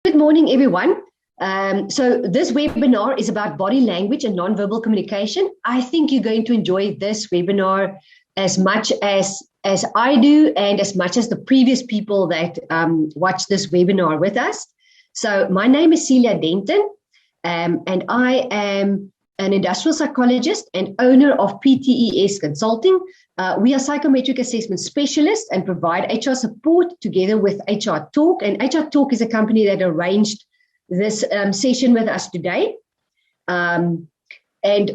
Good morning, everyone. So this webinar is about body language and nonverbal communication. I think you're going to enjoy this webinar as much as I do and as much as the previous people that watched this webinar with us. So my name is Celia Denton, and I am an industrial psychologist and owner of PTES Consulting. We are psychometric assessment specialists and provide HR support together with HR Talk. And HR Talk is a company that arranged this session with us today. And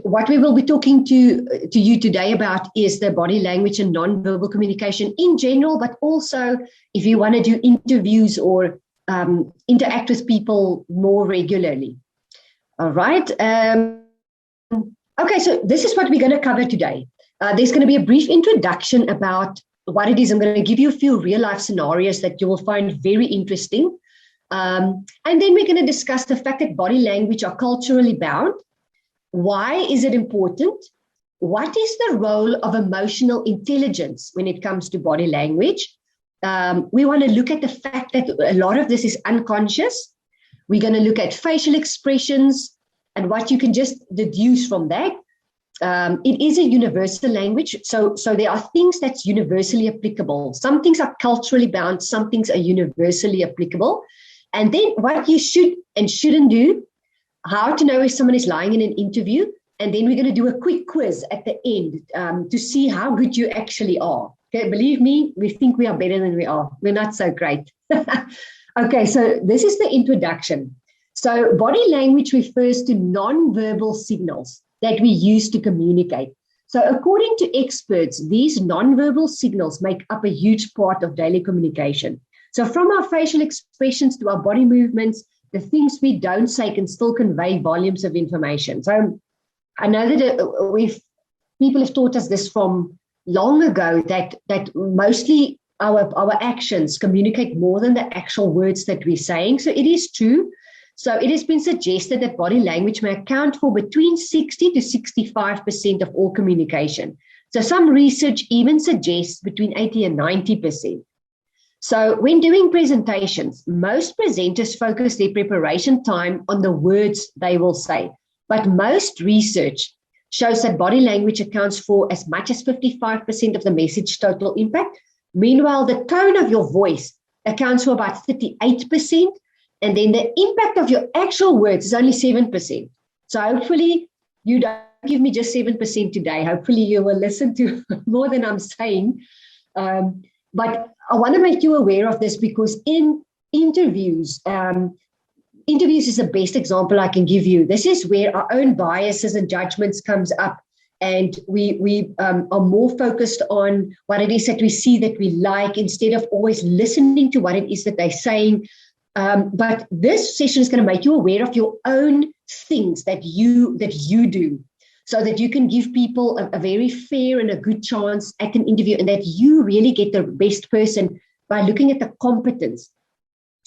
what we will be talking to you today about is the body language and nonverbal communication in general, but also if you want to do interviews or interact with people more regularly. All right. Okay, so this is what we're going to cover today. There's going to be a brief introduction about what it is. I'm going to give you a few real-life scenarios that you will find very interesting. And then we're going to discuss the fact that body language are culturally bound. Why is it important? What is the role of emotional intelligence when it comes to body language? We want to look at the fact that a lot of this is unconscious. We're going to look at facial expressions and what you can just deduce from that. It is a universal language, so there are things that's universally applicable. Some things are culturally bound, some things are universally applicable. And then what you should and shouldn't do, how to know if someone is lying in an interview, and then we're going to do a quick quiz at the end to see how good you actually are. Okay, believe me, we think we are better than we are. We're not so great. Okay, so this is the introduction. So body language refers to non-verbal signals that we use to communicate. So according to experts, these non-verbal signals make up a huge part of daily communication. So from our facial expressions to our body movements, the things we don't say can still convey volumes of information. So I know that people have taught us this from long ago, that mostly our actions communicate more than the actual words that we're saying. So it is true. So it has been suggested that body language may account for between 60 to 65% of all communication. So some research even suggests between 80 and 90%. So when doing presentations, most presenters focus their preparation time on the words they will say. But most research shows that body language accounts for as much as 55% of the message total impact. Meanwhile, the tone of your voice accounts for about 38%. And then the impact of your actual words is only 7%. So hopefully you don't give me just 7% today. Hopefully you will listen to more than I'm saying. But I want to make you aware of this because in interviews, interviews is the best example I can give you. This is where our own biases and judgments comes up. And we are more focused on what it is that we see that we like instead of always listening to what it is that they're saying. But this session is going to make you aware of your own things that you do, so that you can give people a very fair and a good chance at an interview, and that you really get the best person by looking at the competence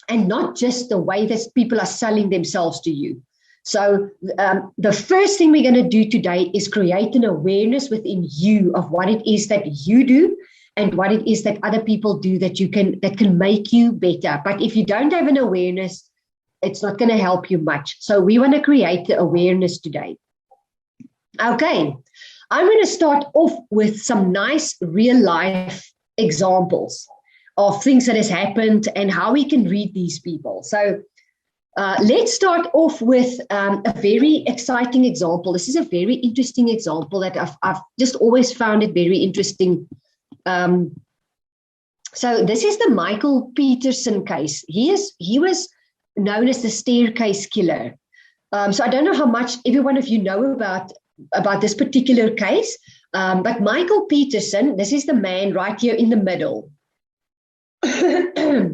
and not just the way that people are selling themselves to you. So the first thing we're going to do today is create an awareness within you of what it is that you do and what it is that other people do that can make you better. But if you don't have an awareness, it's not going to help you much. So we want to create the awareness today. Okay, I'm going to start off with some nice real life examples of things that has happened and how we can read these people. So let's start off with a very exciting example. This is a very interesting example that I've just always found it very interesting. So this is the Michael Peterson case. He was known as the staircase killer. So I don't know how much every one of you know about this particular case, but Michael Peterson, this is the man right here in the middle. This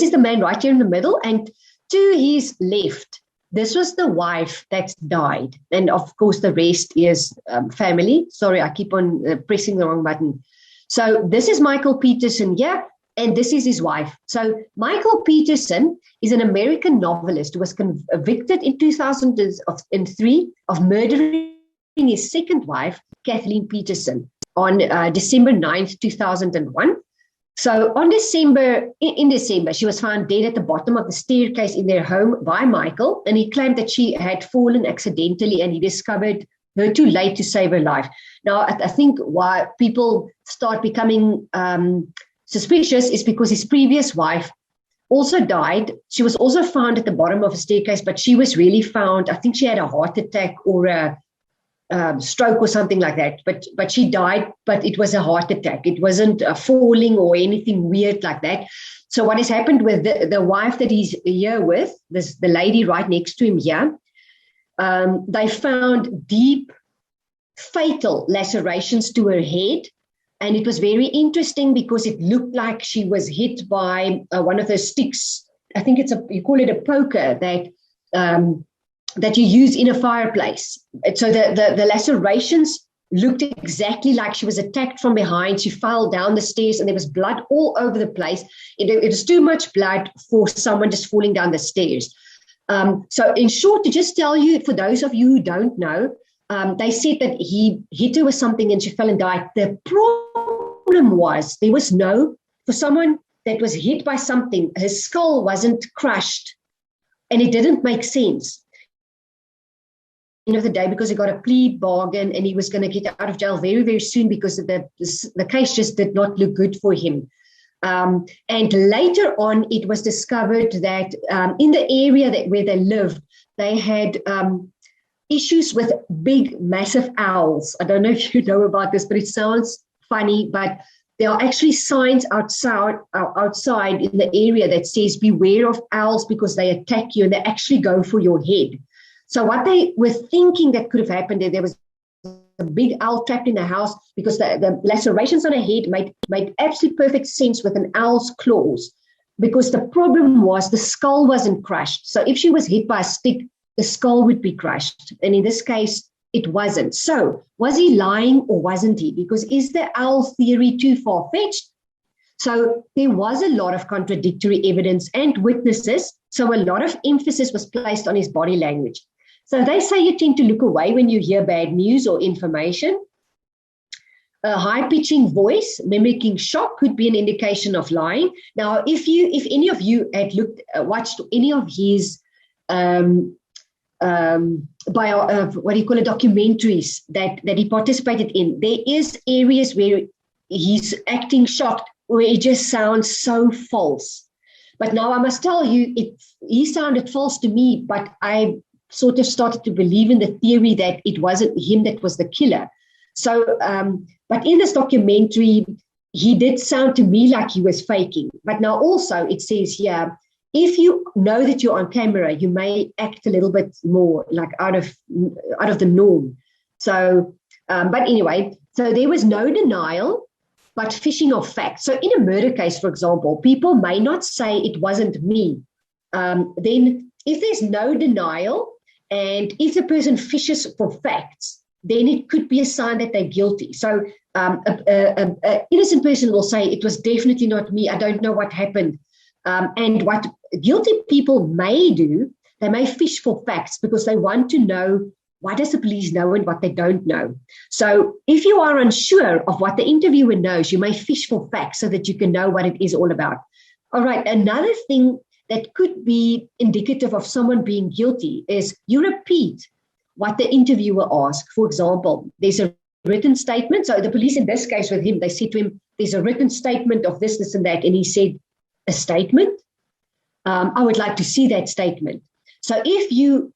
is the man right here in the middle, and to his left, this was the wife that died. And of course, the rest is family. Sorry, I keep on pressing the wrong button. So this is Michael Peterson here, and this is his wife. So Michael Peterson is an American novelist who was convicted in 2003 of murdering his second wife, Kathleen Peterson, on December 9th, 2001. So in December, she was found dead at the bottom of the staircase in their home by Michael, and he claimed that she had fallen accidentally, and he discovered her too late to save her life. Now, I think why people start becoming suspicious is because his previous wife also died. She was also found at the bottom of a staircase, but she was really found, I think she had a heart attack or a stroke or something like that, but she died, but it was a heart attack. It wasn't falling or anything weird like that. So what has happened with the wife that he's here with, the lady right next to him here, they found deep, fatal lacerations to her head. And it was very interesting because it looked like she was hit by one of those sticks. I think you call it a poker that you use in a fireplace. So the lacerations looked exactly like she was attacked from behind. She fell down the stairs and there was blood all over the place. It was too much blood for someone just falling down the stairs. So in short, to just tell you, for those of you who don't know, they said that he hit her with something and she fell and died. The problem was for someone that was hit by something, his skull wasn't crushed and it didn't make sense. End of the day, because he got a plea bargain and he was going to get out of jail very, very soon because the case just did not look good for him. And later on, it was discovered that in the area where they lived, they had issues with big, massive owls. I don't know if you know about this, but it sounds funny, but there are actually signs outside in the area that says beware of owls because they attack you and they actually go for your head. So what they were thinking that could have happened, there was a big owl trapped in the house because the lacerations on her head made absolute perfect sense with an owl's claws, because the problem was the skull wasn't crushed. So if she was hit by a stick, the skull would be crushed. And in this case, it wasn't. So was he lying or wasn't he? Because is the owl theory too far-fetched? So there was a lot of contradictory evidence and witnesses. So a lot of emphasis was placed on his body language. So they say you tend to look away when you hear bad news or information. A high-pitching voice mimicking shock could be an indication of lying. Now, if any of you had watched any of his documentaries that he participated in, there is areas where he's acting shocked, where it just sounds so false. But now I must tell you, he sounded false to me, but I sort of started to believe in the theory that it wasn't him that was the killer. So, but in this documentary, he did sound to me like he was faking. But now also it says here, if you know that you're on camera, you may act a little bit more like out of the norm. So, but anyway, so there was no denial, but fishing of facts. So in a murder case, for example, people may not say it wasn't me. Then if there's no denial, and if the person fishes for facts, then it could be a sign that they're guilty. So an innocent person will say, it was definitely not me. I don't know what happened. And what guilty people may do, they may fish for facts because they want to know what does the police know and what they don't know. So if you are unsure of what the interviewer knows, you may fish for facts so that you can know what it is all about. All right, another thing that could be indicative of someone being guilty is you repeat what the interviewer asked. For example, there's a written statement. So the police in this case with him, they said to him, there's a written statement of this, this, and that. And he said, a statement? I would like to see that statement. So if you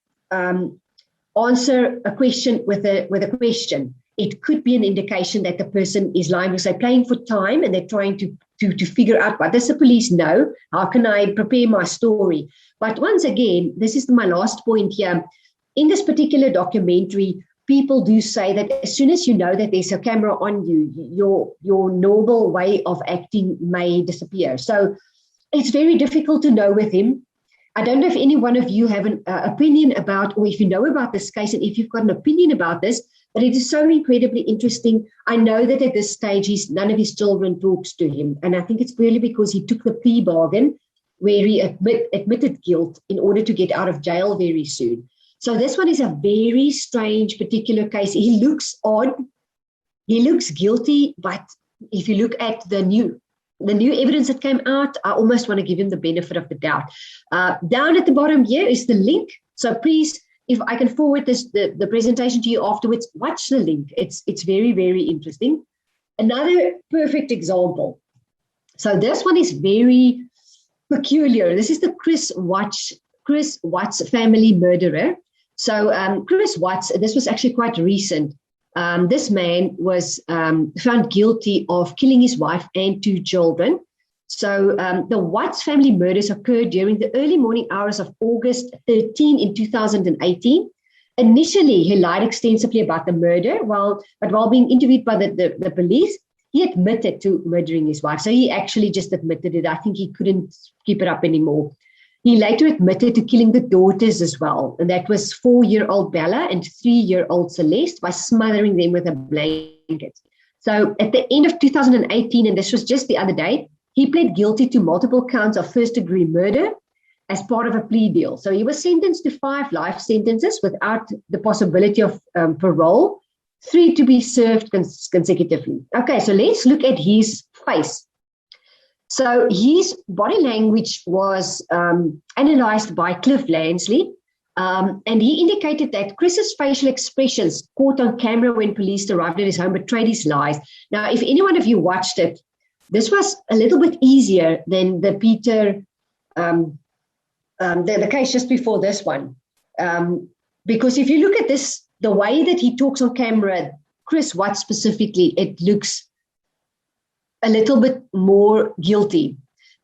answer a question with a question, it could be an indication that the person is lying because they're playing for time and they're trying to figure out what does the police know? How can I prepare my story? But once again, this is my last point here. In this particular documentary, people do say that as soon as you know that there's a camera on you, your normal way of acting may disappear. So it's very difficult to know with him. I don't know if any one of you have an opinion about, or if you know about this case, and if you've got an opinion about this, but it is so incredibly interesting. I know that at this stage, none of his children talks to him. And I think it's purely because he took the plea bargain where he admitted guilt in order to get out of jail very soon. So this one is a very strange particular case. He looks odd. He looks guilty. But if you look at the the new evidence that came out, I almost want to give him the benefit of the doubt. Down at the bottom here is the link. So please, if I can forward the presentation to you afterwards, watch the link. It's very, very interesting. Another perfect example. So this one is very peculiar. This is the Chris Watts family murderer. So Chris Watts, this was actually quite recent. This man was found guilty of killing his wife and 2 children. So the Watts family murders occurred during the early morning hours of August 13 in 2018. Initially, he lied extensively about the murder, but while being interviewed by the police, he admitted to murdering his wife. So he actually just admitted it. I think he couldn't keep it up anymore. He later admitted to killing the daughters as well. And that was 4-year-old Bella and 3-year-old Celeste by smothering them with a blanket. So at the end of 2018, and this was just the other day, he pled guilty to multiple counts of first-degree murder as part of a plea deal. So he was sentenced to 5 life sentences without the possibility of parole, 3 to be served consecutively. Okay, so let's look at his face. So his body language was analyzed by Cliff Lansley, and he indicated that Chris's facial expressions caught on camera when police arrived at his home betrayed his lies. Now, if any one of you watched it, this was a little bit easier than the the case just before this one. Because if you look at this, the way that he talks on camera, Chris Watts specifically, it looks a little bit more guilty.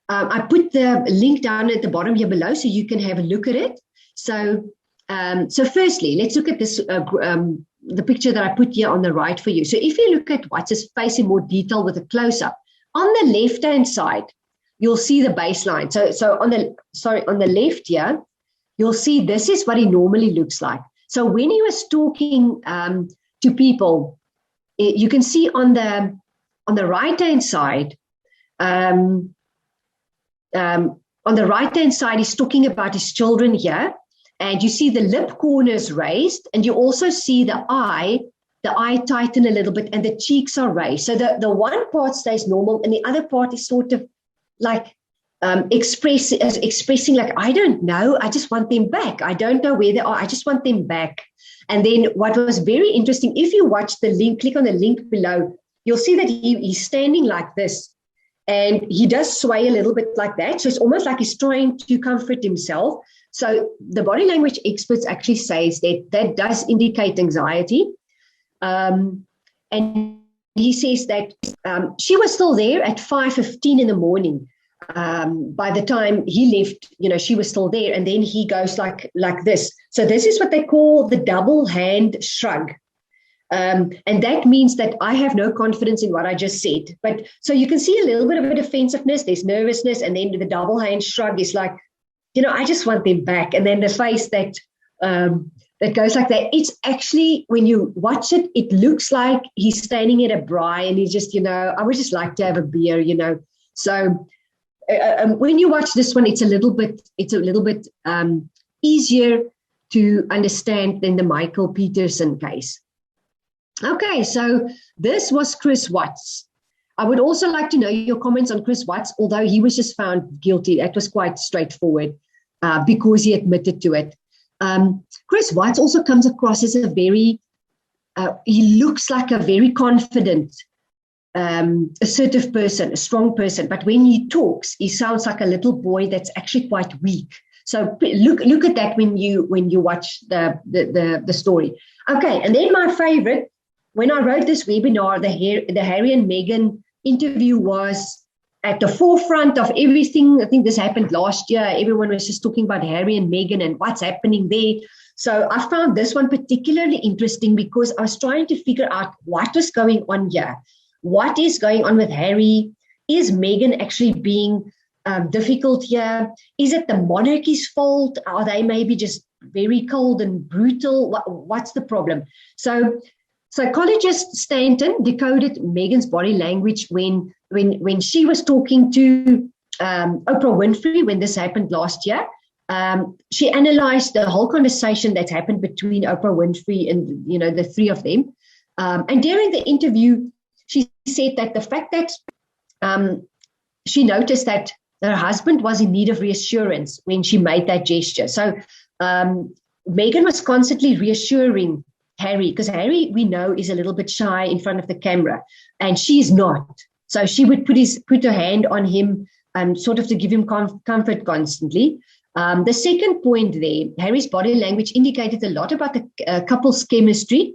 I put the link down at the bottom here below so you can have a look at it. So firstly, let's look at this, the picture that I put here on the right for you. So if you look at Watts' face in more detail with a close-up, on the left-hand side, you'll see the baseline. So on the left here, you'll see this is what he normally looks like. So when he was talking to people, you can see on the right-hand side, on the right-hand side, he's talking about his children here, and you see the lip corners raised, and you also see the eye tighten a little bit, and the cheeks are raised. So the one part stays normal, and the other part is sort of like expressing like, I don't know, I just want them back. I don't know where they are. I just want them back. And then what was very interesting, if you watch the link, click on the link below, you'll see that he's standing like this, and he does sway a little bit like that. So it's almost like he's trying to comfort himself. So the body language experts actually says that does indicate anxiety. And he says that she was still there at 5:15 in the morning. By the time he left, she was still there. And then he goes like this. So this is what they call the double hand shrug. And that means that I have no confidence in what I just said. But so you can see a little bit of a defensiveness, there's nervousness, and then the double hand shrug is like, I just want them back. And then the face that goes like that. It's actually, when you watch it, it looks like he's standing at a braai and he's just, I would just like to have a beer, So when you watch this one, it's a little bit easier to understand than the Michael Peterson case. Okay, so this was Chris Watts. I would also like to know your comments on Chris Watts, although he was just found guilty. That was quite straightforward because he admitted to it. Chris Watts also comes across as he looks like a very confident, assertive person, a strong person. But when he talks, he sounds like a little boy that's actually quite weak. So look at that when you watch the story. Okay, and then my favorite, when I wrote this webinar, the Harry and Meghan interview was at the forefront of everything. I think this happened last year. Everyone was just talking about Harry and Meghan and what's happening there. So I found this one particularly interesting because I was trying to figure out what was going on here. What is going on with Harry? Is Meghan actually being difficult here? Is it the monarchy's fault? Are they maybe just very cold and brutal? What's the problem? So psychologist Stanton decoded Meghan's body language when she was talking to Oprah Winfrey when this happened last year. She analyzed the whole conversation that happened between Oprah Winfrey and the three of them. And during the interview, she said that the fact that she noticed that her husband was in need of reassurance when she made that gesture. So Meghan was constantly reassuring Harry, because Harry, we know, is a little bit shy in front of the camera, and she's not. So she would put her hand on him, sort of to give him comfort constantly. The second point there, Harry's body language indicated a lot about the couple's chemistry,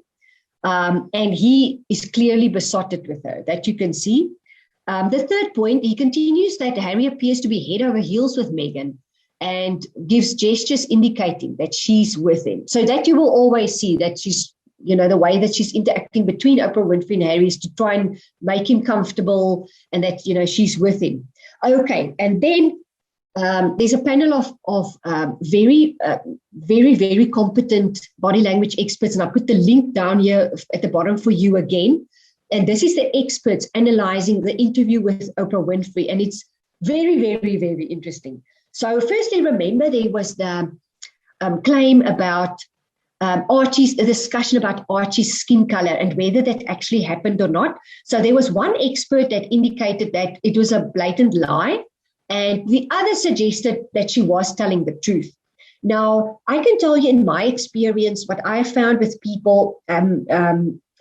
and he is clearly besotted with her, that you can see. The third point, he continues that Harry appears to be head over heels with Meghan and gives gestures indicating that she's with him. So that you will always see that she's, the way that she's interacting between Oprah Winfrey and Harry is to try and make him comfortable, and that, she's with him. Okay, and then there's a panel of very, very competent body language experts, and I put the link down here at the bottom for you again. And this is the experts analyzing the interview with Oprah Winfrey, and it's very, very, very interesting. So firstly, remember there was the claim about Archie's, a discussion about Archie's skin color and whether that actually happened or not. So there was one expert that indicated that it was a blatant lie, and the other suggested that she was telling the truth. Now, I can tell you in my experience, what I found with people,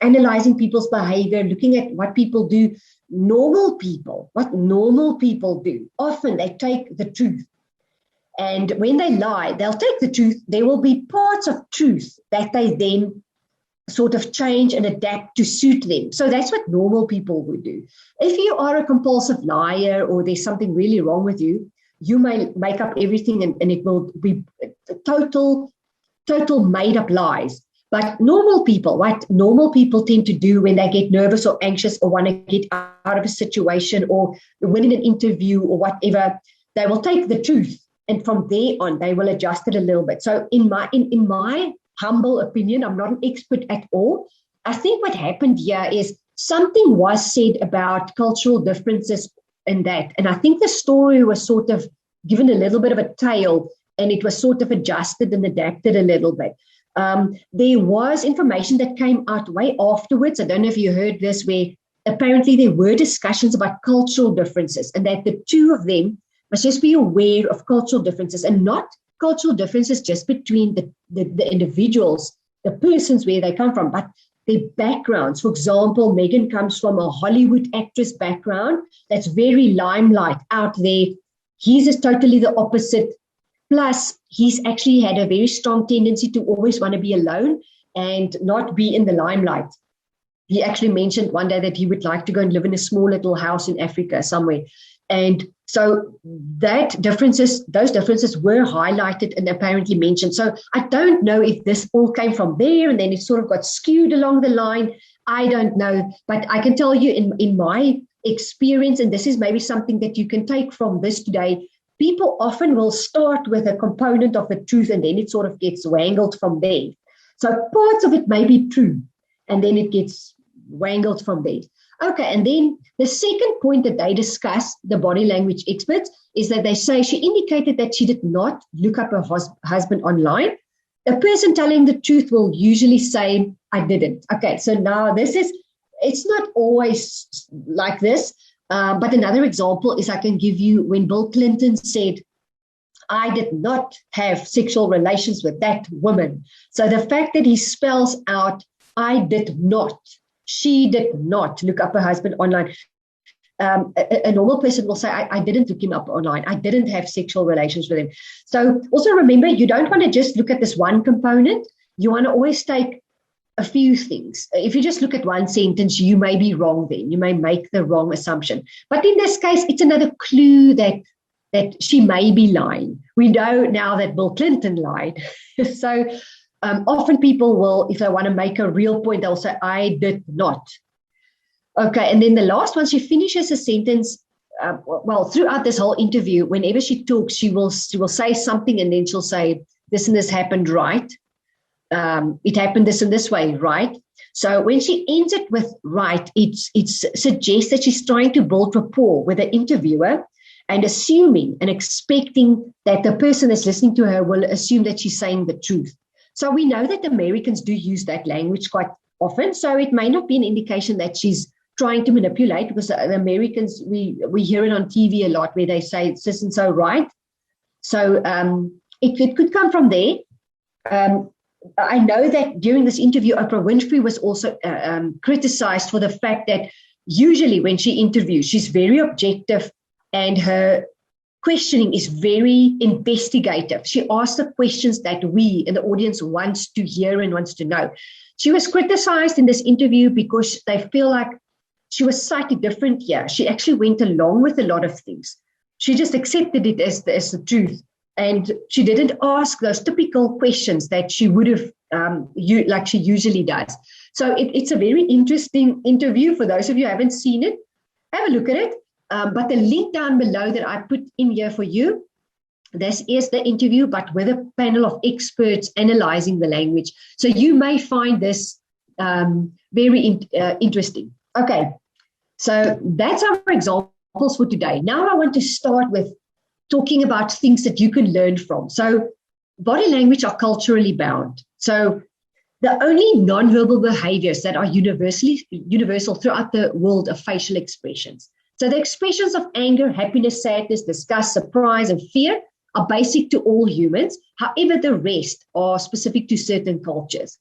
analyzing people's behavior, looking at what people do, what normal people do, often they take the truth. And when they lie, they'll take the truth. There will be parts of truth that they then sort of change and adapt to suit them. So that's what normal people would do. If you are a compulsive liar or there's something really wrong with you, you may make up everything and it will be total made up lies. But normal people, what normal people tend to do when they get nervous or anxious or want to get out of a situation or win an interview or whatever, they will take the truth, and from there on, they will adjust it a little bit. So in my humble opinion, I'm not an expert at all. I think what happened here is something was said about cultural differences in that. And I think the story was sort of given a little bit of a tail, and it was sort of adjusted and adapted a little bit. There was information that came out way afterwards. I don't know if you heard this, where apparently there were discussions about cultural differences, and that the two of them must just be aware of cultural differences, and not cultural differences just between the individuals, the persons where they come from, but their backgrounds. For example, Meghan comes from a Hollywood actress background that's very limelight out there. His is totally the opposite. Plus, he's actually had a very strong tendency to always want to be alone and not be in the limelight. He actually mentioned one day that he would like to go and live in a small little house in Africa somewhere. And so those differences were highlighted and apparently mentioned. So I don't know if this all came from there and then it sort of got skewed along the line. I don't know. But I can tell you in my experience, and this is maybe something that you can take from this today, people often will start with a component of the truth and then it sort of gets wangled from there. So parts of it may be true and then it gets wangled from there. Okay, and then the second point that they discuss, the body language experts, is that they say she indicated that she did not look up her husband online. A person telling the truth will usually say, I didn't. Okay, so now it's not always like this. But another example is I can give you when Bill Clinton said, I did not have sexual relations with that woman. So the fact that he spells out, I did not, she did not look up her husband online. A normal person will say, I didn't look him up online. I didn't have sexual relations with him. So also remember, you don't want to just look at this one component. You want to always take a few things. If you just look at one sentence, you may be wrong then. You may make the wrong assumption. But in this case, it's another clue that she may be lying. We know now that Bill Clinton lied. So often people will, if they want to make a real point, they'll say, I did not. Okay, and then the last one, she finishes a sentence. Throughout this whole interview, whenever she talks, she will say something and then she'll say, this and this happened, right? It happened this and this way, right? So when she ends it with right, it suggests that she's trying to build rapport with the interviewer and assuming and expecting that the person that's listening to her will assume that she's saying the truth. So we know that Americans do use that language quite often. So it may not be an indication that she's trying to manipulate, because the Americans, we hear it on TV a lot where they say it's just and so right. So it could come from there. I know that during this interview, Oprah Winfrey was also criticized for the fact that usually when she interviews, she's very objective and her questioning is very investigative. She asks the questions that we in the audience wants to hear and wants to know. She was criticized in this interview because they feel like she was slightly different here. She actually went along with a lot of things. She just accepted it as the truth. And she didn't ask those typical questions that she would have, like she usually does. So it's a very interesting interview. For those of you who haven't seen it, have a look at it. But the link down below that I put in here for you, this is the interview, but with a panel of experts analyzing the language. So you may find this very interesting. Okay, so that's our examples for today. Now I want to start with talking about things that you can learn from. So body language are culturally bound. So the only nonverbal behaviors that are universal throughout the world are facial expressions. So the expressions of anger, happiness, sadness, disgust, surprise, and fear are basic to all humans. However, the rest are specific to certain cultures.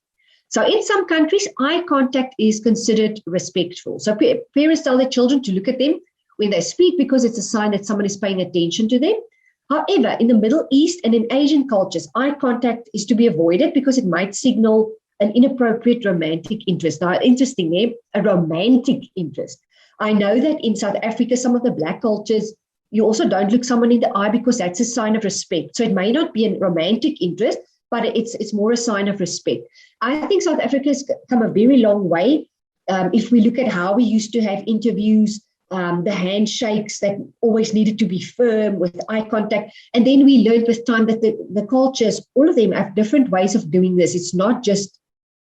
So in some countries, eye contact is considered respectful. So parents tell their children to look at them when they speak because it's a sign that someone is paying attention to them. However, in the Middle East and in Asian cultures, eye contact is to be avoided because it might signal an inappropriate romantic interest. Now, interestingly, a romantic interest. I know that in South Africa, some of the Black cultures, you also don't look someone in the eye because that's a sign of respect. So it may not be a romantic interest, but it's more a sign of respect. I think South Africa has come a very long way. If we look at how we used to have interviews, the handshakes that always needed to be firm with eye contact. And then we learned with time that the cultures, all of them have different ways of doing this. It's not just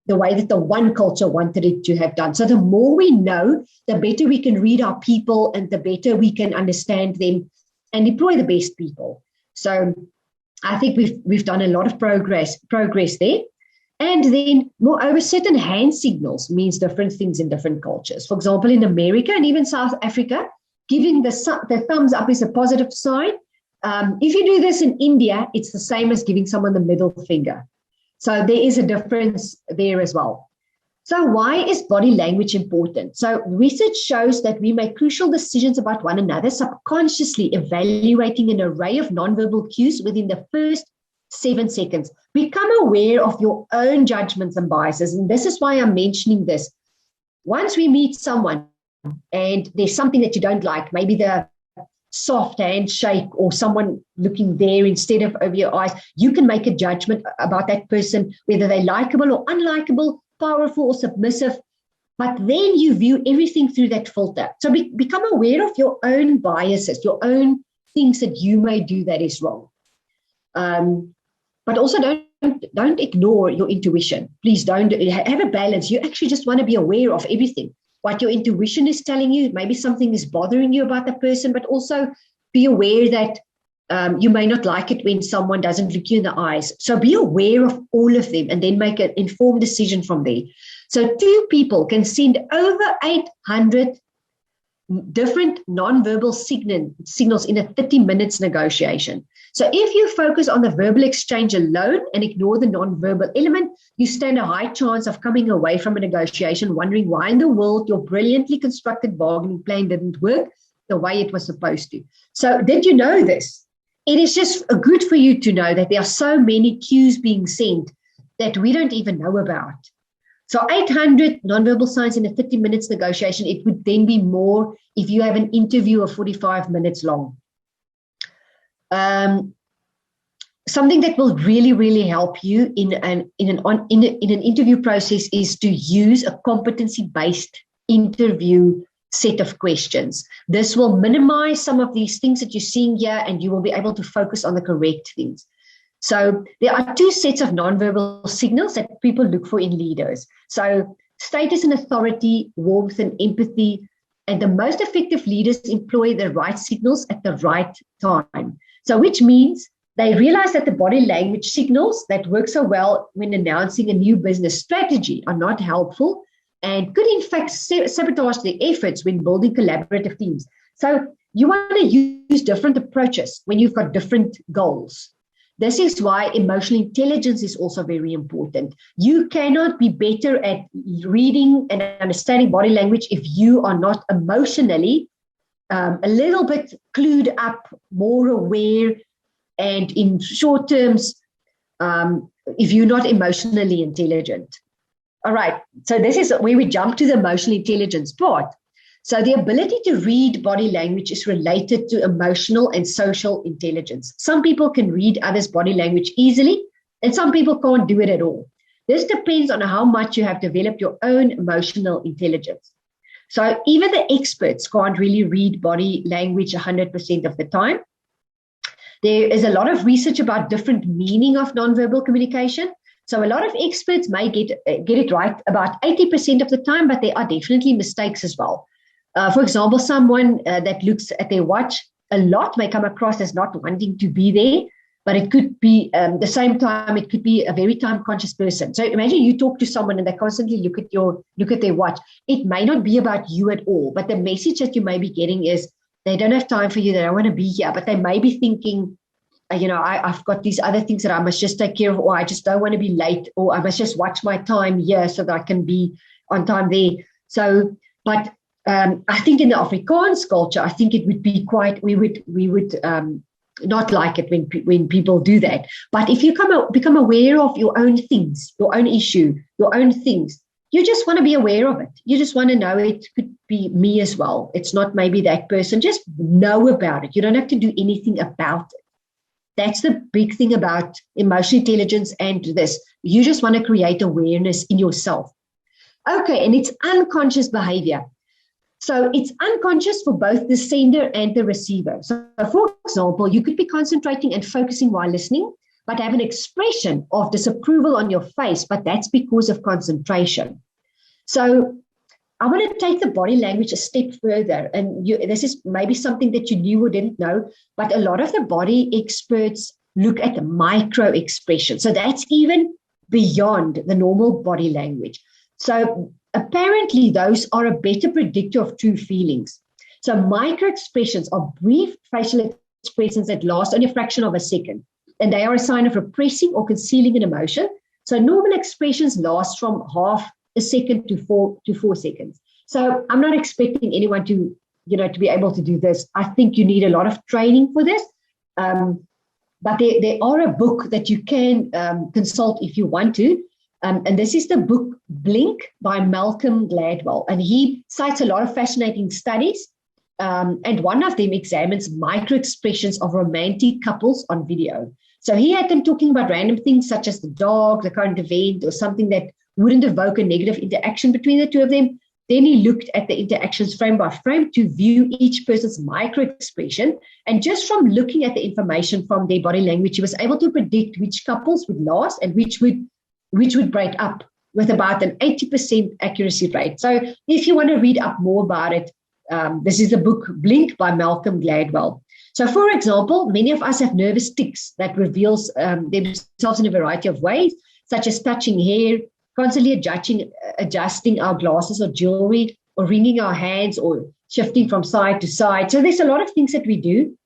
the way that the one culture wanted it to have done. So the more we know, the better we can read our people and the better we can understand them and employ the best people. So I think we've done a lot of progress there. And then, moreover, certain hand signals means different things in different cultures. For example, in America and even South Africa, giving the thumbs up is a positive sign. If you do this in India, it's the same as giving someone the middle finger. So there is a difference there as well. So why is body language important? So research shows that we make crucial decisions about one another, subconsciously evaluating an array of nonverbal cues within the first 7 seconds. Become aware of your own judgments and biases. And this is why I'm mentioning this. Once we meet someone and there's something that you don't like, maybe the soft handshake or someone looking there instead of over your eyes, you can make a judgment about that person, whether they're likable or unlikable, powerful or submissive. But then you view everything through that filter. So become aware of your own biases, your own things that you may do that is wrong. But also don't ignore your intuition. Please don't have a balance. You actually just want to be aware of everything. What your intuition is telling you, maybe something is bothering you about the person, but also be aware that you may not like it when someone doesn't look you in the eyes. So be aware of all of them and then make an informed decision from there. So 2 people can send over 800 different nonverbal signals in a 30 minutes negotiation. So if you focus on the verbal exchange alone and ignore the nonverbal element, you stand a high chance of coming away from a negotiation wondering why in the world your brilliantly constructed bargaining plan didn't work the way it was supposed to. So did you know this? It is just good for you to know that there are so many cues being sent that we don't even know about. So 800 nonverbal signs in a 30 minutes negotiation, it would then be more if you have an interview of 45 minutes long. Something that will really, really help you in an interview process is to use a competency-based interview set of questions. This will minimize some of these things that you're seeing here, and you will be able to focus on the correct things. So there are 2 sets of nonverbal signals that people look for in leaders. So status and authority, warmth and empathy, and the most effective leaders employ the right signals at the right time. So which means they realize that the body language signals that work so well when announcing a new business strategy are not helpful and could in fact sabotage their efforts when building collaborative teams. So you want to use different approaches when you've got different goals. This is why emotional intelligence is also very important. You cannot be better at reading and understanding body language if you are not emotionally a little bit clued up, more aware, and in short terms, if you're not emotionally intelligent. All right, so this is where we jump to the emotional intelligence part. So the ability to read body language is related to emotional and social intelligence. Some people can read others' body language easily, and some people can't do it at all. This depends on how much you have developed your own emotional intelligence. So even the experts can't really read body language 100% of the time. There is a lot of research about different meaning of nonverbal communication. So a lot of experts may get it right about 80% of the time, but there are definitely mistakes as well. For example, someone that looks at their watch a lot may come across as not wanting to be there, but it could be the same time, it could be a very time-conscious person. So imagine you talk to someone and they constantly look at their watch. It may not be about you at all, but the message that you may be getting is they don't have time for you, they don't want to be here, but they may be thinking, I've got these other things that I must just take care of, or I just don't want to be late, or I must just watch my time here so that I can be on time there. So, but I think in the Afrikaans culture, I think it would be we would not like it when people do that. But if you become aware of your own things, your own issue, your own things, you just want to be aware of it. You just want to know it could be me as well. It's not maybe that person. Just know about it. You don't have to do anything about it. That's the big thing about emotional intelligence and this. You just want to create awareness in yourself. Okay, and it's unconscious behavior. So it's unconscious for both the sender and the receiver. So for example, you could be concentrating and focusing while listening, but have an expression of disapproval on your face, but that's because of concentration. So I want to take the body language a step further. And this is maybe something that you knew or didn't know, but a lot of the body experts look at the micro expression. So that's even beyond the normal body language. So apparently, those are a better predictor of true feelings. So micro expressions are brief facial expressions that last only a fraction of a second, and they are a sign of repressing or concealing an emotion. So normal expressions last from half a second to 4 seconds. So I'm not expecting anyone to be able to do this. I think you need a lot of training for this. But there are a book that you can consult if you want to. And this is the book Blink by Malcolm Gladwell. And he cites a lot of fascinating studies. And one of them examines micro expressions of romantic couples on video. So he had them talking about random things such as the dog, the current event, or something that wouldn't evoke a negative interaction between the two of them. Then he looked at the interactions frame by frame to view each person's micro expression. And just from looking at the information from their body language, he was able to predict which couples would last and which would break up with about an 80% accuracy rate. So if you want to read up more about it, this is the book Blink by Malcolm Gladwell. So for example, many of us have nervous tics that reveals themselves in a variety of ways, such as touching hair, constantly adjusting our glasses or jewelry, or wringing our hands, or shifting from side to side. So there's a lot of things that we do.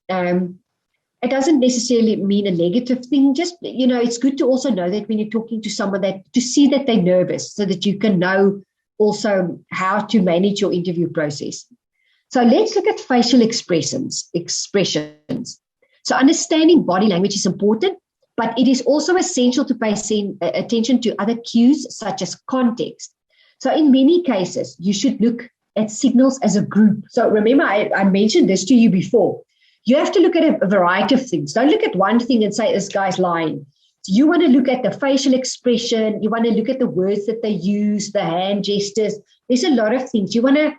It doesn't necessarily mean a negative thing. Just, it's good to also know that when you're talking to someone to see that they're nervous so that you can know also how to manage your interview process. So let's look at facial expressions. So understanding body language is important, but it is also essential to pay attention to other cues such as context. So in many cases, you should look at signals as a group. So remember, I mentioned this to you before. You have to look at a variety of things. Don't look at one thing and say, this guy's lying. You want to look at the facial expression. You want to look at the words that they use, the hand gestures. There's a lot of things. You want to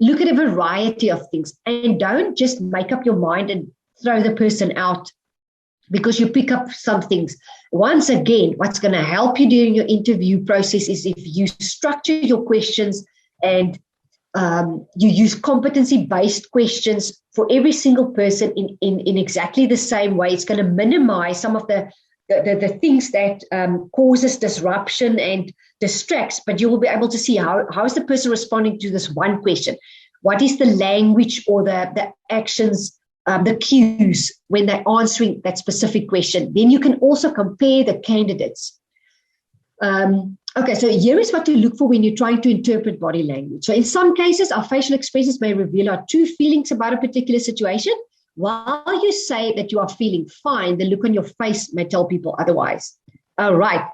look at a variety of things, and don't just make up your mind and throw the person out because you pick up some things. Once again, what's going to help you during your interview process is if you structure your questions and you use competency-based questions for every single person in exactly the same way. It's going to minimize some of the the things that causes disruption and distracts, but you will be able to see how is the person responding to this one question. What is the language or the actions, the cues when they're answering that specific question? Then you can also compare the candidates. Okay, so here is what to look for when you're trying to interpret body language. So in some cases, our facial expressions may reveal our true feelings about a particular situation. While you say that you are feeling fine, the look on your face may tell people otherwise. All right,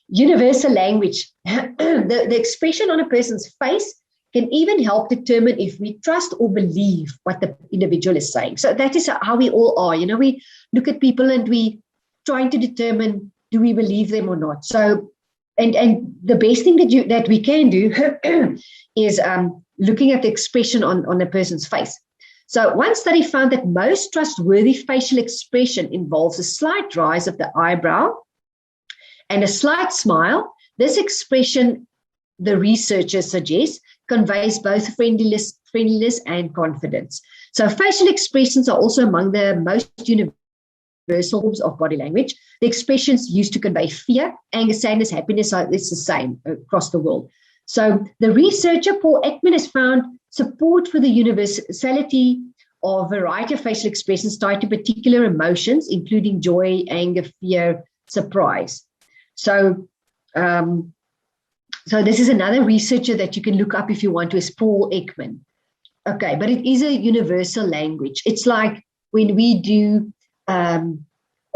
universal language. The expression on a person's face can even help determine if we trust or believe what the individual is saying. So that is how we all are. You know, we look at people and we trying to determine, do we believe them or not? So, and the best thing that we can do is looking at the expression on a person's face. So one study found that most trustworthy facial expression involves a slight rise of the eyebrow and a slight smile. This expression, the researchers suggest, conveys both friendliness and confidence. So facial expressions are also among the most universal forms of body language. The expressions used to convey fear, anger, sadness, happiness, it's the same across the world. So the researcher, Paul Ekman, has found support for the universality of a variety of facial expressions tied to particular emotions, including joy, anger, fear, surprise. So this is another researcher that you can look up if you want to, is Paul Ekman. Okay, but it is a universal language. It's like when we do a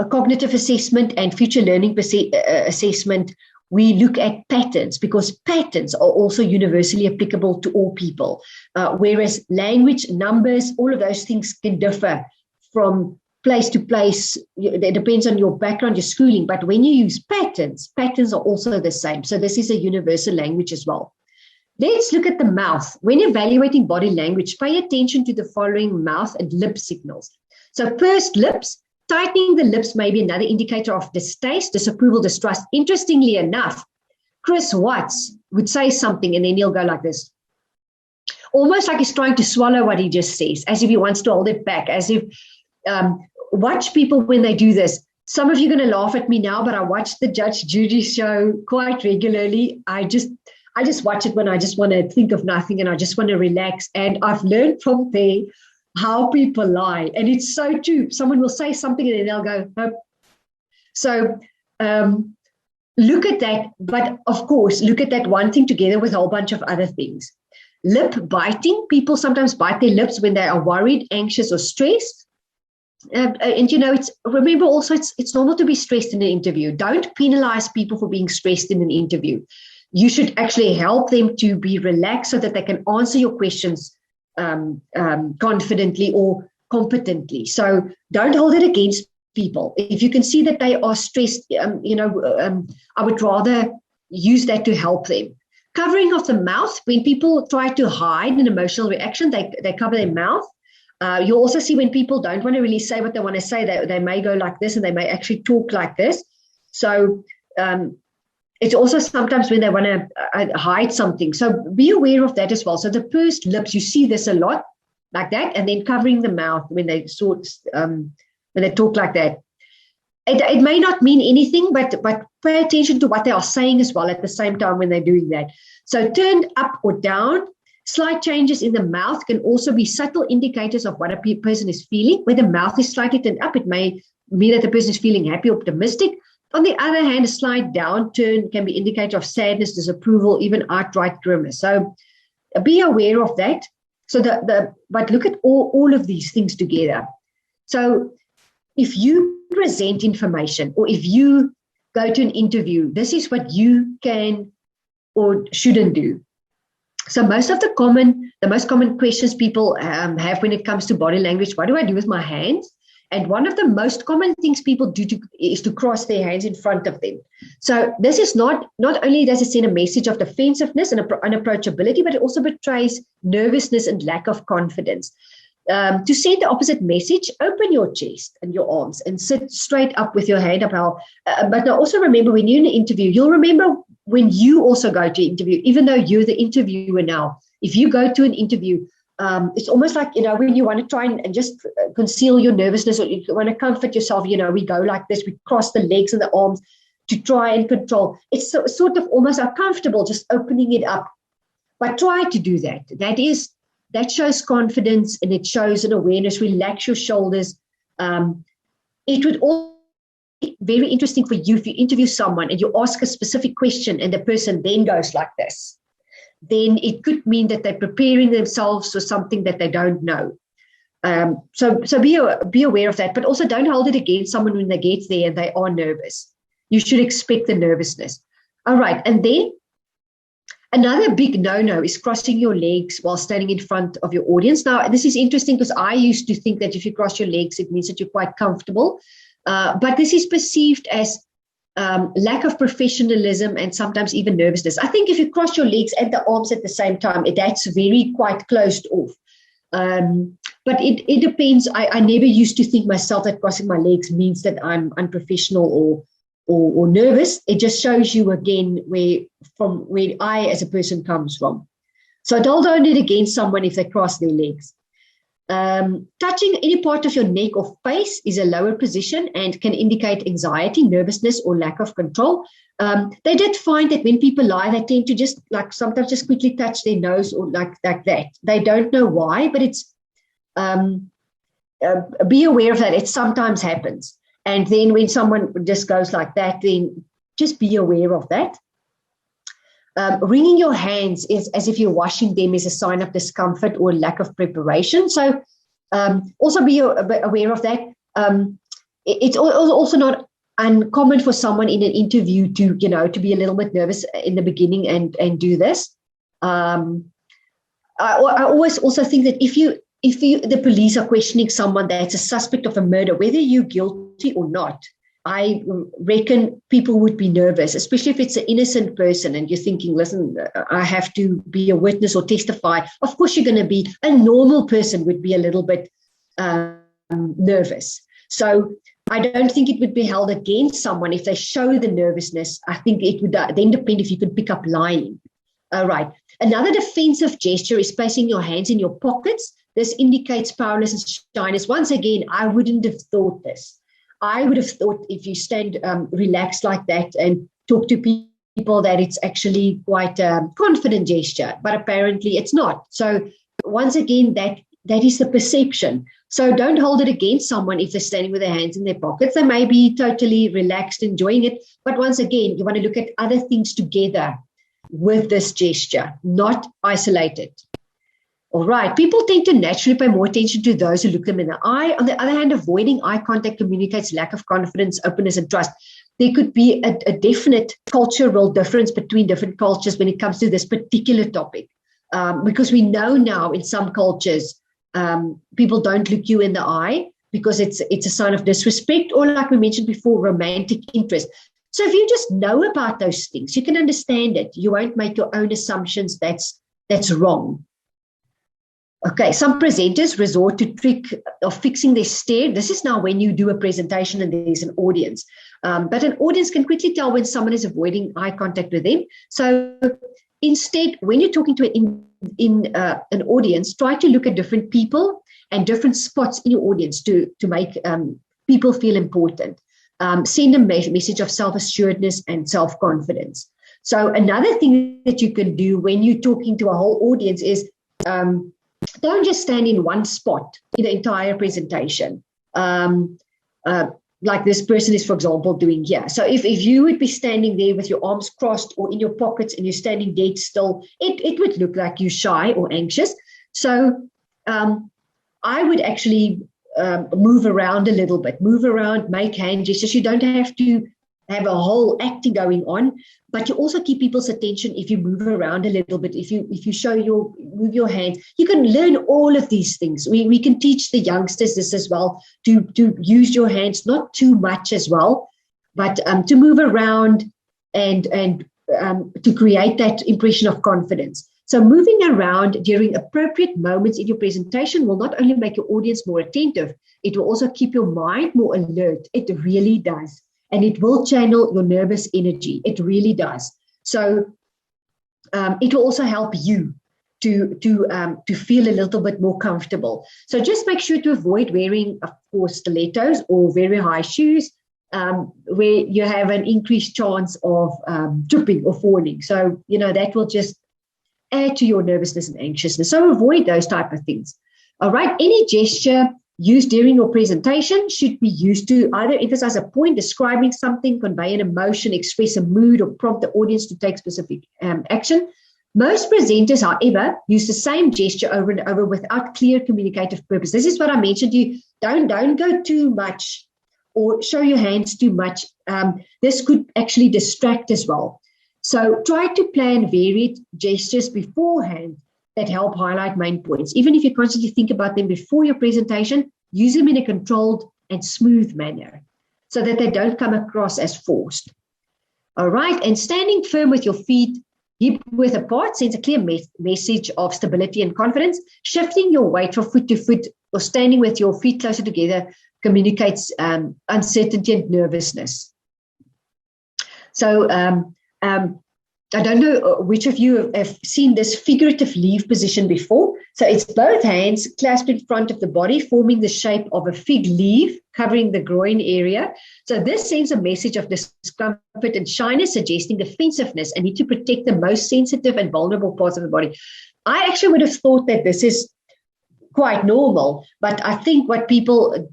cognitive assessment and future learning assessment, we look at patterns because patterns are also universally applicable to all people, whereas language, numbers, all of those things can differ from place to place. It depends on your background, your schooling, but when you use patterns are also the same. So this is a universal language as well. Let's look at the mouth. When evaluating body language, pay attention to the following mouth and lip signals. So pursed lips. Tightening the lips may be another indicator of distaste, disapproval, distrust. Interestingly enough, Chris Watts would say something and then he'll go like this, almost like he's trying to swallow what he just says, as if he wants to hold it back, as if, watch people when they do this. Some of you are going to laugh at me now, but I watch the Judge Judy show quite regularly. I just watch it when I just want to think of nothing and I just want to relax. And I've learned from there how people lie. And it's so true. Someone will say something and then they'll go, oh. So look at that. But of course, look at that one thing together with a whole bunch of other things. Lip biting. People sometimes bite their lips when they are worried, anxious, or stressed. And you know, remember also, it's normal to be stressed in an interview. Don't penalize people for being stressed in an interview. You should actually help them to be relaxed so that they can answer your questions confidently or competently. So don't hold it against people. If you can see that they are stressed, I would rather use that to help them. Covering of the mouth. When people try to hide an emotional reaction, they cover their mouth. You'll also see when people don't want to really say what they want to say, they may go like this and they may actually talk like this. So it's also sometimes when they want to hide something. So be aware of that as well. So the pursed lips, you see this a lot like that, and then covering the mouth when they talk like that. It may not mean anything, but pay attention to what they are saying as well at the same time when they're doing that. So turned up or down. Slight changes in the mouth can also be subtle indicators of what a person is feeling. Where the mouth is slightly turned up, it may mean that the person is feeling happy, optimistic. On the other hand, a slight downturn can be an indicator of sadness, disapproval, even outright grimace. So be aware of that. So but look at all of these things together. So if you present information or if you go to an interview, this is what you can or shouldn't do. So most of the most common questions people have when it comes to body language, what do I do with my hands? And one of the most common things people do is to cross their hands in front of them. So this is not only does it send a message of defensiveness and unapproachability, but it also betrays nervousness and lack of confidence. To send the opposite message, open your chest and your arms and sit straight up with your hand up. But now also remember, when you're in an interview, you'll remember when you also go to an interview, even though you're the interviewer now. If you go to an interview, it's almost like, when you want to try and just conceal your nervousness, or you want to comfort yourself, we go like this, we cross the legs and the arms to try and control. It's sort of almost uncomfortable just opening it up. But try to do that. That shows confidence, and it shows an awareness. Relax your shoulders. It would also be very interesting for you if you interview someone and you ask a specific question and the person then goes like this. Then it could mean that they're preparing themselves for something that they don't know. So be aware of that, but also don't hold it against someone when they get there and they are nervous. You should expect the nervousness. All right, and then another big no-no is crossing your legs while standing in front of your audience. Now, this is interesting because I used to think that if you cross your legs, it means that you're quite comfortable. But this is perceived as lack of professionalism and sometimes even nervousness. I think if you cross your legs and the arms at the same time, that's very quite closed off. But it depends. I never used to think myself that crossing my legs means that I'm unprofessional or nervous. It just shows you again where I as a person comes from. So don't hold it against someone if they cross their legs. Touching any part of your neck or face is a lower position and can indicate anxiety, nervousness, or lack of control. They did find that when people lie, they tend to just sometimes just quickly touch their nose or like that. They don't know why, but it's be aware of that. It sometimes happens. And then when someone just goes like that, then just be aware of that. Wringing your hands is as if you're washing them is a sign of discomfort or lack of preparation. So also be aware of that. It's also not uncommon for someone in an interview to be a little bit nervous in the beginning and do this. I always also think that if the police are questioning someone that's a suspect of a murder, whether you're guilty or not, I reckon people would be nervous, especially if it's an innocent person and you're thinking, listen, I have to be a witness or testify. Of course, you're going to be. A normal person would be a little bit nervous. So I don't think it would be held against someone if they show the nervousness. I think it would then depend if you could pick up lying. All right. Another defensive gesture is placing your hands in your pockets. This indicates powerlessness and shyness. Once again, I wouldn't have thought this. I would have thought if you stand relaxed like that and talk to people that it's actually quite a confident gesture, but apparently it's not. So once again, that is the perception. So don't hold it against someone if they're standing with their hands in their pockets. They may be totally relaxed, enjoying it. But once again, you want to look at other things together with this gesture, not isolated. All right. People tend to naturally pay more attention to those who look them in the eye. On the other hand, avoiding eye contact communicates lack of confidence, openness, and trust. There could be a definite cultural difference between different cultures when it comes to this particular topic, because we know now in some cultures, people don't look you in the eye because it's a sign of disrespect or, like we mentioned before, romantic interest. So if you just know about those things, you can understand it. You won't make your own assumptions. That's wrong. Okay, some presenters resort to trick of fixing their stare. This is now when you do a presentation and there's an audience. But an audience can quickly tell when someone is avoiding eye contact with them. So instead, when you're talking to an audience, try to look at different people and different spots in your audience to make people feel important. Send a message of self-assuredness and self-confidence. So another thing that you can do when you're talking to a whole audience is don't just stand in one spot in the entire presentation, like this person is, for example, doing here. So if you would be standing there with your arms crossed or in your pockets and you're standing dead still, it would look like you're shy or anxious. So I would actually move around a little bit, make hand gestures. You don't have to have a whole acting going on, but you also keep people's attention if you move around a little bit. If you move your hands, you can learn all of these things. We can teach the youngsters this as well, to use your hands, not too much as well, but to move around and to create that impression of confidence. So moving around during appropriate moments in your presentation will not only make your audience more attentive, it will also keep your mind more alert. It really does. And it will channel your nervous energy. It really does. So it will also help you to feel a little bit more comfortable. So just make sure to avoid wearing, of course, stilettos or very high shoes, where you have an increased chance of tripping or falling. So, that will just add to your nervousness and anxiousness. So avoid those type of things. All right. Any gesture used during your presentation should be used to either emphasize a point, describing something, convey an emotion, express a mood, or prompt the audience to take specific action. Most presenters, however, use the same gesture over and over without clear communicative purpose. This is what I mentioned to you. Don't go too much or show your hands too much. This could actually distract as well. So try to plan varied gestures beforehand that help highlight main points. Even if you constantly think about them before your presentation, use them in a controlled and smooth manner so that they don't come across as forced. All right, and standing firm with your feet hip width apart sends a clear message of stability and confidence. Shifting your weight from foot to foot or standing with your feet closer together communicates uncertainty and nervousness. So I don't know which of you have seen this figurative leaf position before. So it's both hands clasped in front of the body, forming the shape of a fig leaf, covering the groin area. So this sends a message of discomfort and shyness, suggesting defensiveness and need to protect the most sensitive and vulnerable parts of the body. I actually would have thought that this is quite normal, but I think what people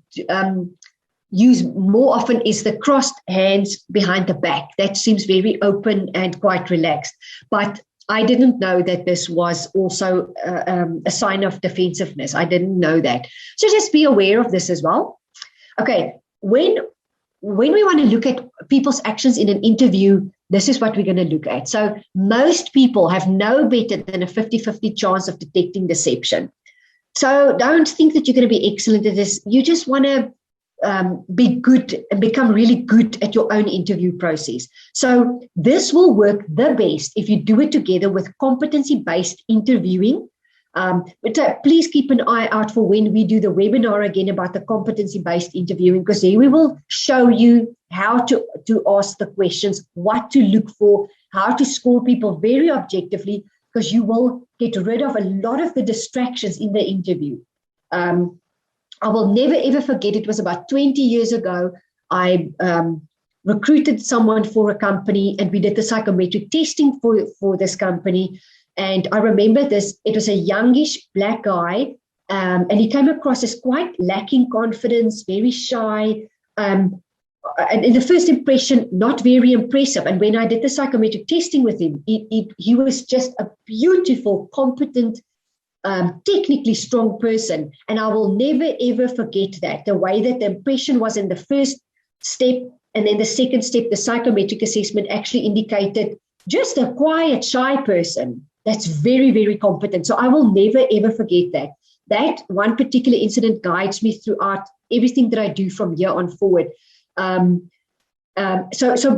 use more often is the crossed hands behind the back. That seems very open and quite relaxed. But I didn't know that this was also a sign of defensiveness. I didn't know that. So just be aware of this as well. Okay, when we want to look at people's actions in an interview, this is what we're going to look at. So most people have no better than a 50-50 chance of detecting deception. So don't think that you're going to be excellent at this. You just want to be good and become really good at your own interview process. So this will work the best if you do it together with competency-based interviewing. But please keep an eye out for when we do the webinar again about the competency-based interviewing, because there we will show you how to ask the questions, what to look for, how to score people very objectively, because you will get rid of a lot of the distractions in the interview. I will never, ever forget, it was about 20 years ago, I recruited someone for a company and we did the psychometric testing for this company. And I remember this, it was a youngish black guy, and he came across as quite lacking confidence, very shy, and in the first impression, not very impressive. And when I did the psychometric testing with him, he was just a beautiful, competent, technically strong person. And I will never, ever forget that, the way that the impression was in the first step. And then the second step, the psychometric assessment actually indicated just a quiet, shy person that's very, very competent. So I will never, ever forget that. That one particular incident guides me throughout everything that I do from here on forward. So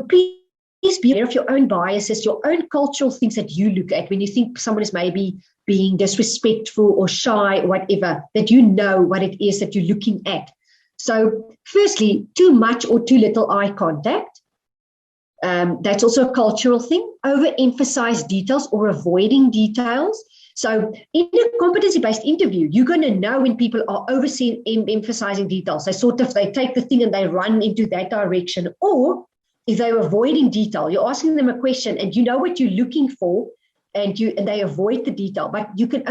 please be aware of your own biases, your own cultural things that you look at when you think someone is maybe being disrespectful or shy or whatever, that you know what it is that you're looking at. So firstly, too much or too little eye contact. That's also a cultural thing. Overemphasize details or avoiding details. So in a competency-based interview, you're going to know when people are emphasizing details. They take the thing and they run into that direction. Or if they're avoiding detail, you're asking them a question and you know what you're looking for, and they avoid the detail. But you can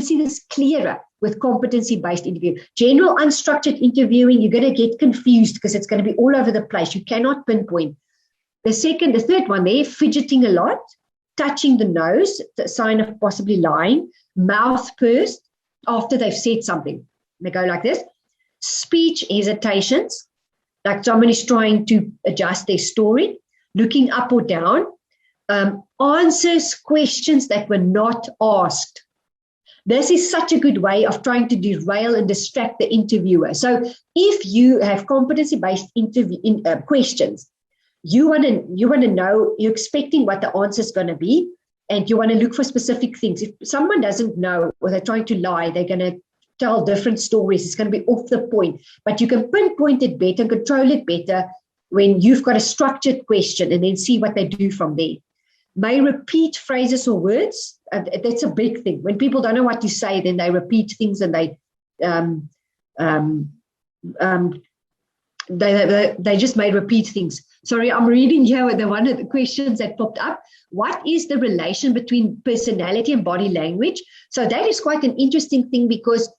see this clearer with competency-based interview. General unstructured interviewing, you're going to get confused because it's going to be all over the place. You cannot pinpoint. The third one there, fidgeting a lot, touching the nose, the sign of possibly lying, mouth pursed after they've said something. They go like this. Speech hesitations, like someone is trying to adjust their story, looking up or down, answers questions that were not asked. This is such a good way of trying to derail and distract the interviewer. So if you have competency-based questions, you want to know, you're expecting what the answer is going to be, and you want to look for specific things. If someone doesn't know or they're trying to lie, they're going to tell different stories. It's going to be off the point. But you can pinpoint it better and control it better when you've got a structured question and then see what they do from there. May repeat phrases or words that's a big thing. When people don't know what to say, then they repeat things and they just may repeat things. Sorry, I'm reading here one of the questions that popped up. What is the relation between personality and body language? So that is quite an interesting thing, because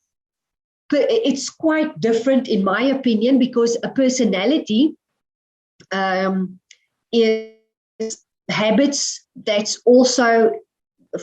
it's quite different, in my opinion, because a personality is habits that's also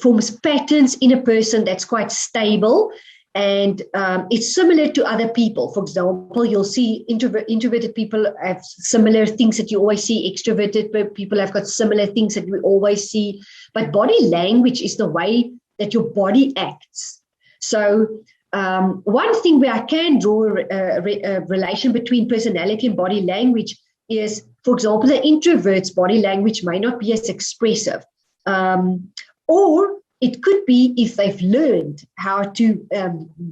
forms patterns in a person that's quite stable, and it's similar to other people. For example, you'll see introverted people have similar things that you always see. Extroverted people have got similar things that we always see. But body language is the way that your body acts. So one thing where I can draw a relation between personality and body language is, for example, the introvert's body language may not be as expressive. Or it could be if they've learned how to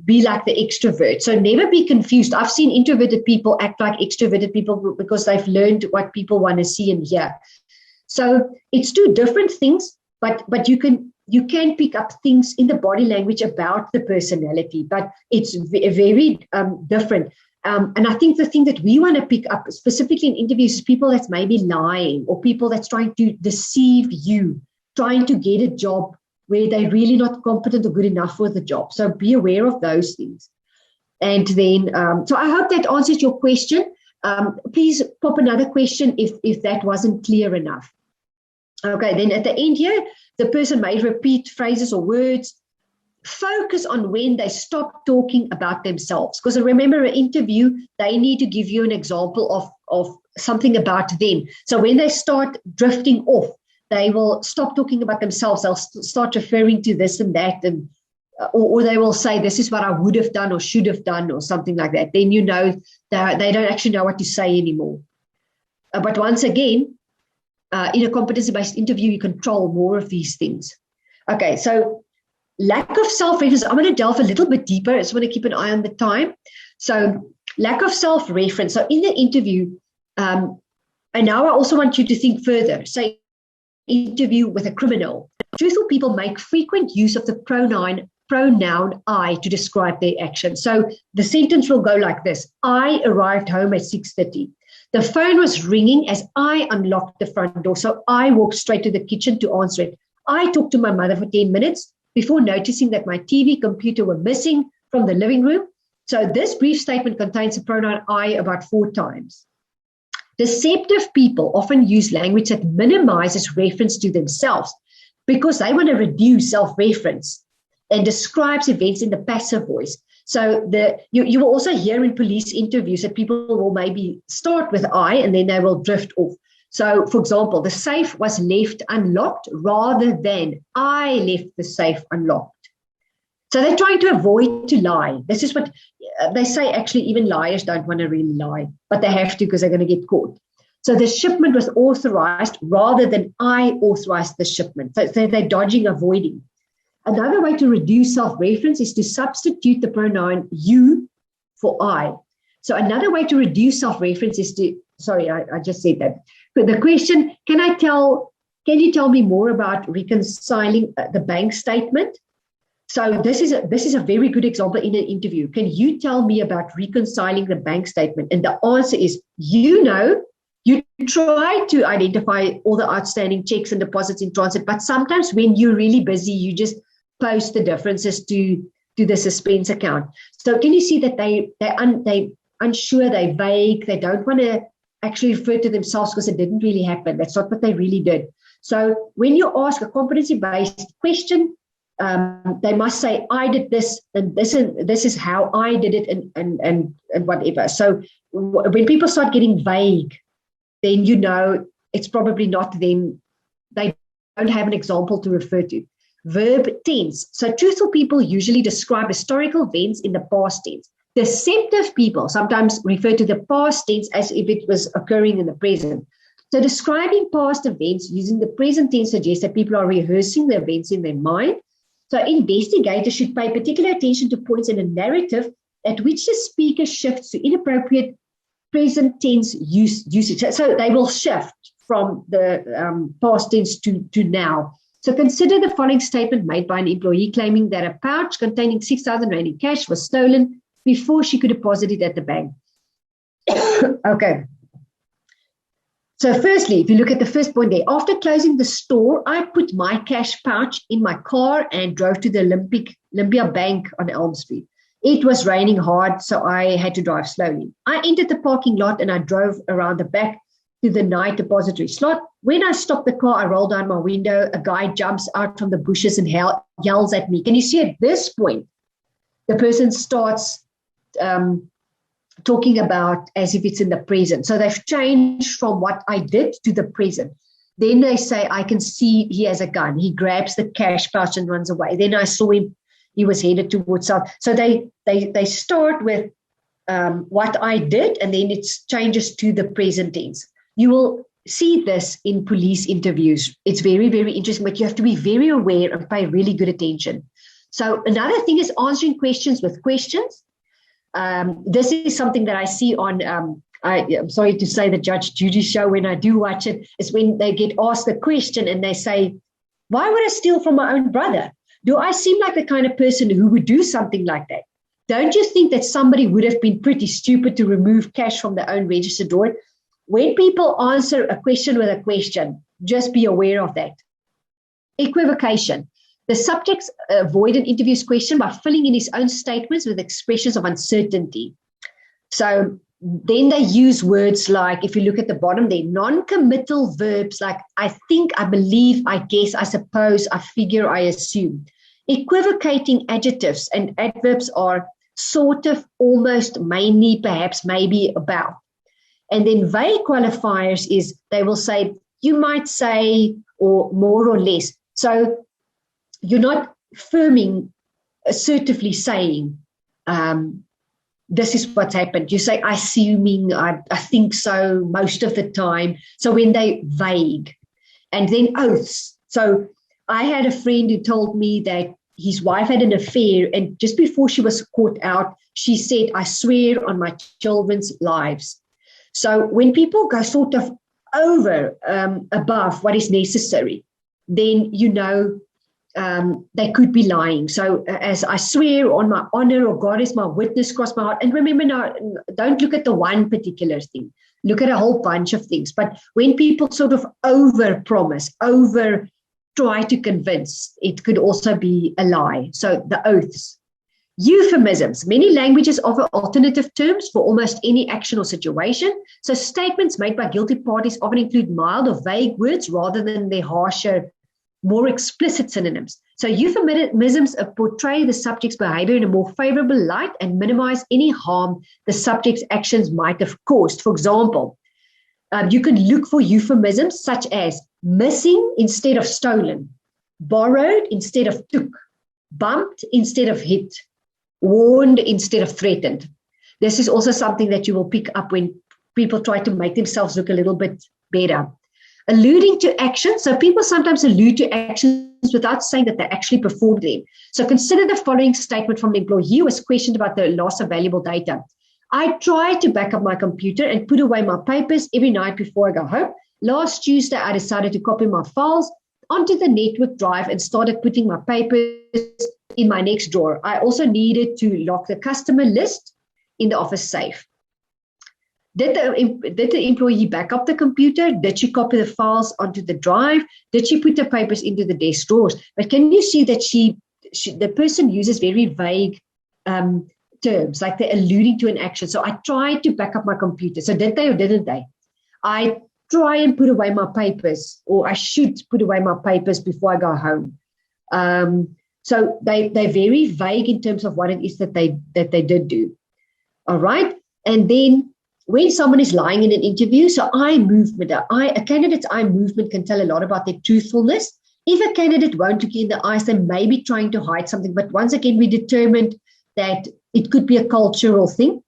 be like the extrovert. So never be confused. I've seen introverted people act like extroverted people because they've learned what people want to see and hear. So it's two different things, but you can pick up things in the body language about the personality, but it's very different. And I think the thing that we want to pick up specifically in interviews is people that's maybe lying, or people that's trying to deceive you, trying to get a job where they're really not competent or good enough for the job. So be aware of those things. And then, so I hope that answers your question. Please pop another question if that wasn't clear enough. Okay, then at the end here, the person may repeat phrases or words. Focus on when they stop talking about themselves. Because remember, an interview, they need to give you an example of something about them. So when they start drifting off, they will stop talking about themselves. They'll start referring to this and that, and or they will say, this is what I would have done or should have done or something like that. Then you know that they don't actually know what to say anymore. But once again, in a competency-based interview, you control more of these things. Okay, so lack of self-reference. I'm going to delve a little bit deeper. I just want to keep an eye on the time. So lack of self-reference. So in the interview, and now I also want you to think further. Say, interview with a criminal. Truthful people make frequent use of the pronoun I to describe their action. So the sentence will go like this: I arrived home at 6:30. The phone was ringing as I unlocked the front door, so I walked straight to the kitchen to answer it. I talked to my mother for 10 minutes before noticing that my TV computer were missing from the living room. So this brief statement contains the pronoun I about 4 times. Deceptive people often use language that minimizes reference to themselves because they want to reduce self-reference and describes events in the passive voice. So you will also hear in police interviews that people will maybe start with I and then they will drift off. So, for example, the safe was left unlocked rather than I left the safe unlocked. So they're trying to avoid to lie. This is what they say. Actually, even liars don't want to really lie, but they have to because they're going to get caught. So the shipment was authorized rather than I authorized the shipment. So they're dodging, avoiding. Another way to reduce self-reference is to substitute the pronoun you for I. So another way to reduce self-reference is to, sorry, I just said that. But the question, can you tell me more about reconciling the bank statement? So this is a very good example in an interview. Can you tell me about reconciling the bank statement? And the answer is, you try to identify all the outstanding checks and deposits in transit, but sometimes when you're really busy, you just post the differences to the suspense account. So can you see that they unsure, they're vague, they don't want to actually refer to themselves because it didn't really happen. That's not what they really did. So when you ask a competency-based question, they must say, I did this, and this is how I did it, and whatever. So when people start getting vague, then you know it's probably not them. They don't have an example to refer to. Verb tense. So truthful people usually describe historical events in the past tense. Deceptive people sometimes refer to the past tense as if it was occurring in the present. So describing past events using the present tense suggests that people are rehearsing the events in their mind. So investigators should pay particular attention to points in a narrative at which the speaker shifts to inappropriate present tense usage. So they will shift from the past tense to now. So consider the following statement made by an employee claiming that a pouch containing 6,000 Rand in cash was stolen before she could deposit it at the bank. Okay. So firstly, if you look at the first point there, after closing the store, I put my cash pouch in my car and drove to the Olympia Bank on Elm Street. It was raining hard, so I had to drive slowly. I entered the parking lot and I drove around the back to the night depository slot. When I stopped the car, I roll down my window. A guy jumps out from the bushes and yells at me. Can you see at this point, the person starts talking about as if it's in the present. So they've changed from what I did to the present. Then they say, I can see he has a gun. He grabs the cash pouch and runs away. Then I saw him. He was headed towards south. So they start with what I did, and then it changes to the present tense. You will see this in police interviews. It's very, very interesting, but you have to be very aware and pay really good attention. So another thing is answering questions with questions. This is something that I see on, I'm sorry to say, the Judge Judy show when I do watch it, is when they get asked a question and they say, why would I steal from my own brother? Do I seem like the kind of person who would do something like that? Don't you think that somebody would have been pretty stupid to remove cash from their own registered drawer? When people answer a question with a question, just be aware of that. Equivocation. The subject avoid an interview's question by filling in his own statements with expressions of uncertainty. So then they use words like, if you look at the bottom there, non-committal verbs like I think, I believe, I guess, I suppose, I figure, I assume. Equivocating adjectives and adverbs are sort of, almost, mainly, perhaps, maybe, about. And then vague qualifiers is they will say, you might say, or more or less. So you're not affirming, assertively saying, this is what's happened. You say, assuming, I think so, most of the time. So when they vague. And then oaths. So I had a friend who told me that his wife had an affair, and just before she was caught out, she said, I swear on my children's lives. So when people go sort of over, above what is necessary, then you know they could be lying. So as I swear on my honor, or God is my witness, cross my heart. And remember now, don't look at the one particular thing. Look at a whole bunch of things. But when people sort of over promise, over try to convince, it could also be a lie. So the oaths. Euphemisms. Many languages offer alternative terms for almost any action or situation. So statements made by guilty parties often include mild or vague words rather than their harsher, more explicit synonyms. So euphemisms portray the subject's behavior in a more favorable light and minimize any harm the subject's actions might have caused. For example, you can look for euphemisms such as missing instead of stolen, borrowed instead of took, bumped instead of hit, warned instead of threatened. This is also something that you will pick up when people try to make themselves look a little bit better. Alluding to actions. So people sometimes allude to actions without saying that they actually performed them. So consider the following statement from the employee who was questioned about the loss of valuable data. I try to back up my computer and put away my papers every night before I go home. Last Tuesday, I decided to copy my files onto the network drive and started putting my papers in my next drawer. I also needed to lock the customer list in the office safe. Did the employee back up the computer? Did she copy the files onto the drive? Did she put the papers into the desk drawers? But can you see that the person uses very vague terms, like they're alluding to an action. So I tried to back up my computer. So did they or didn't they? I try and put away my papers, or I should put away my papers before I go home. So they're very vague in terms of what it is that they did do. All right. And then when someone is lying in an interview, so eye movement, a candidate's eye movement can tell a lot about their truthfulness. If a candidate won't look in the eyes, they may be trying to hide something. But once again, we determined that it could be a cultural thing.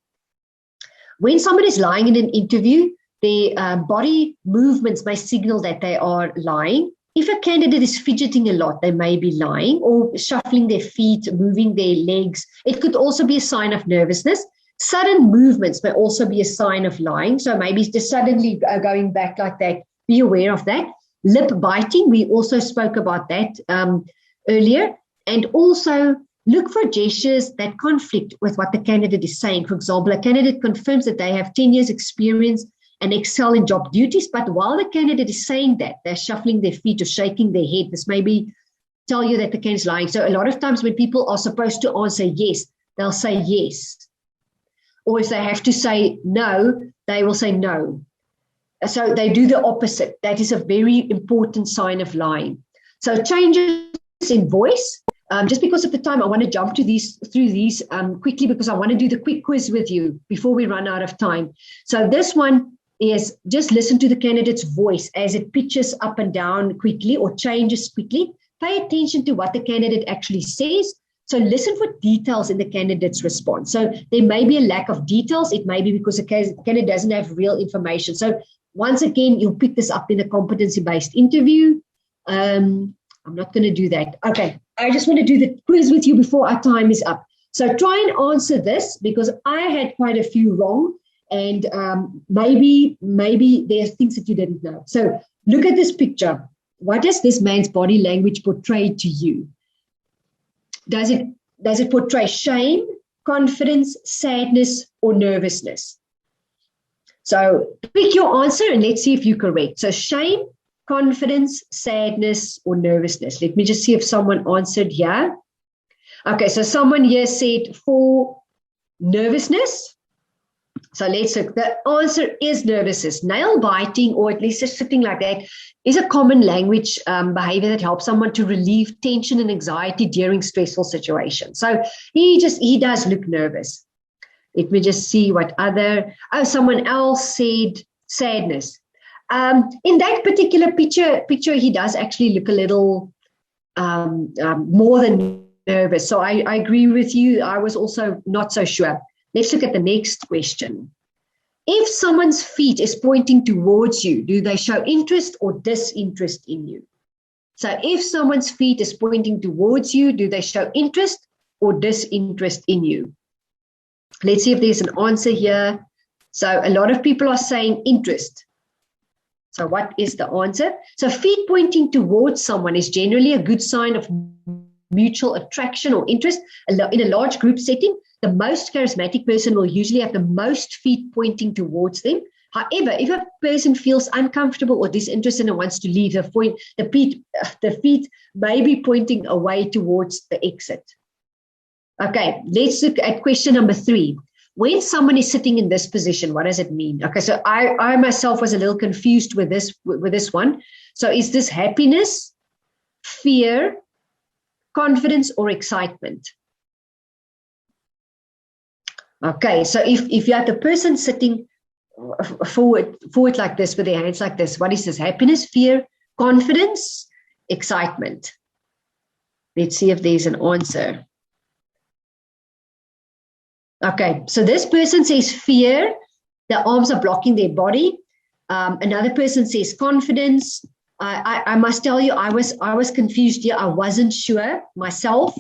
When someone is lying in an interview, their body movements may signal that they are lying. If a candidate is fidgeting a lot, they may be lying, or shuffling their feet, moving their legs. It could also be a sign of nervousness. Sudden movements may also be a sign of lying. So maybe just suddenly going back like that. Be aware of that. Lip biting, we also spoke about that earlier. And also look for gestures that conflict with what the candidate is saying. For example, a candidate confirms that they have 10 years experience and excel in job duties, but while the candidate is saying that, they're shuffling their feet or shaking their head. This may be tell you that the candidate's lying. So a lot of times when people are supposed to answer yes, they'll say yes. Or if they have to say no, they will say no. So they do the opposite. That is a very important sign of lying. So changes in voice. Just because of the time, I want to jump through these quickly because I want to do the quick quiz with you before we run out of time. So this one is just listen to the candidate's voice as it pitches up and down quickly or changes quickly. Pay attention to what the candidate actually says. So listen for details in the candidate's response. So there may be a lack of details. It may be because the candidate doesn't have real information. So once again, you'll pick this up in a competency-based interview. I'm not going to do that. Okay, I just want to do the quiz with you before our time is up. So try and answer this because I had quite a few wrong and maybe there are things that you didn't know. So look at this picture. What does this man's body language portray to you? Does it portray shame, confidence, sadness, or nervousness? So pick your answer and let's see if you're correct. So shame, confidence, sadness, or nervousness. Let me just see if someone answered here. Okay, so someone here said for nervousness. So let's look. The answer is nervousness. Nail biting, or at least just sitting like that, is a common language behavior that helps someone to relieve tension and anxiety during stressful situations. So he does look nervous. Let me just see what other. Oh, someone else said sadness. In that particular picture, he does actually look a little more than nervous. So I agree with you. I was also not so sure. Let's look at the next question. If someone's feet is pointing towards you, do they show interest or disinterest in you? So if someone's feet is pointing towards you, do they show interest or disinterest in you? Let's see if there's an answer here. So a lot of people are saying interest. So what is the answer? So feet pointing towards someone is generally a good sign of mutual attraction or interest. In a large group setting, the most charismatic person will usually have the most feet pointing towards them. However, if a person feels uncomfortable or disinterested and wants to leave, the feet may be pointing away towards the exit. Okay, let's look at question number 3. When someone is sitting in this position, what does it mean? Okay, so I myself was a little confused with this one. So is this happiness, fear, confidence, or excitement? Okay, so if you have the person sitting forward like this with their hands like this, what is this? Happiness, fear, confidence, excitement? Let's see if there's an answer. Okay, so this person says fear. The arms are blocking their body. Another person says confidence. I must tell you, I was confused here. I wasn't sure myself.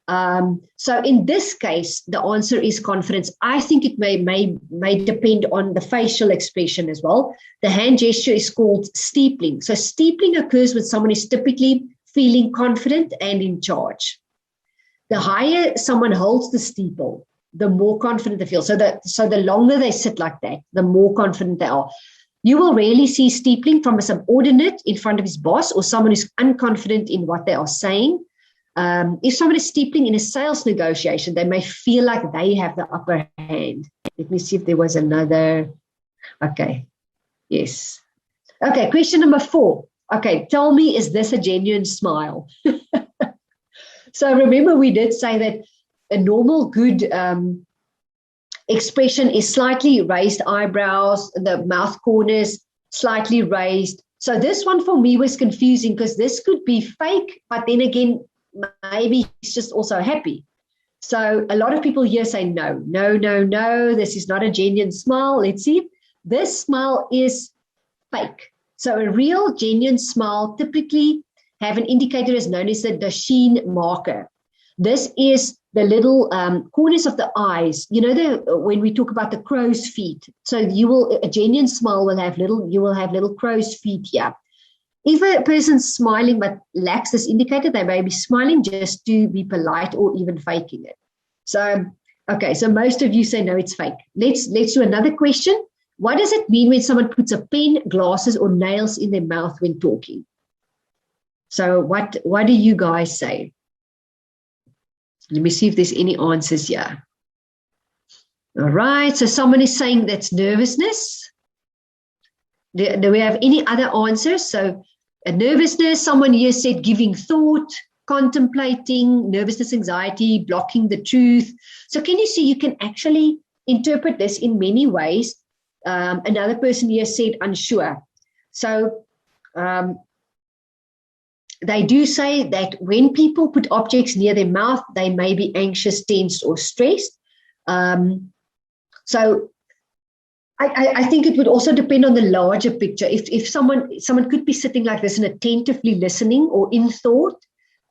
So in this case, the answer is confidence. I think it may depend on the facial expression as well. The hand gesture is called steepling. So steepling occurs when someone is typically feeling confident and in charge. The higher someone holds the steeple, the more confident they feel. So the longer they sit like that, the more confident they are. You will rarely see steepling from a subordinate in front of his boss or someone who's unconfident in what they are saying. If someone is steepling in a sales negotiation, they may feel like they have the upper hand. Let me see if there was another. Okay. Yes. Okay. Question number 4. Okay. Tell me, is this a genuine smile? So remember, we did say that a normal good expression is slightly raised eyebrows, the mouth corners slightly raised. So this one for me was confusing because this could be fake, but then again, maybe he's just also happy. So a lot of people here say no, this is not a genuine smile. Let's see. This smile is fake. So a real genuine smile typically have an indicator as known as the Dasheen marker. This is the little corners of the eyes. You know, when we talk about the crow's feet. So a genuine smile will have little crow's feet here. If a person's smiling but lacks this indicator, they may be smiling just to be polite or even faking it. So, okay, so most of you say no, it's fake. Let's do another question. What does it mean when someone puts a pen, glasses, or nails in their mouth when talking? So what do you guys say? Let me see if there's any answers here. All right, so someone is saying that's nervousness. Do we have any other answers? So nervousness, someone here said giving thought, contemplating, nervousness, anxiety, blocking the truth. So can you see you can actually interpret this in many ways? Another person here said unsure. So they do say that when people put objects near their mouth, they may be anxious, tensed, or stressed. So I think it would also depend on the larger picture. If someone could be sitting like this and attentively listening or in thought,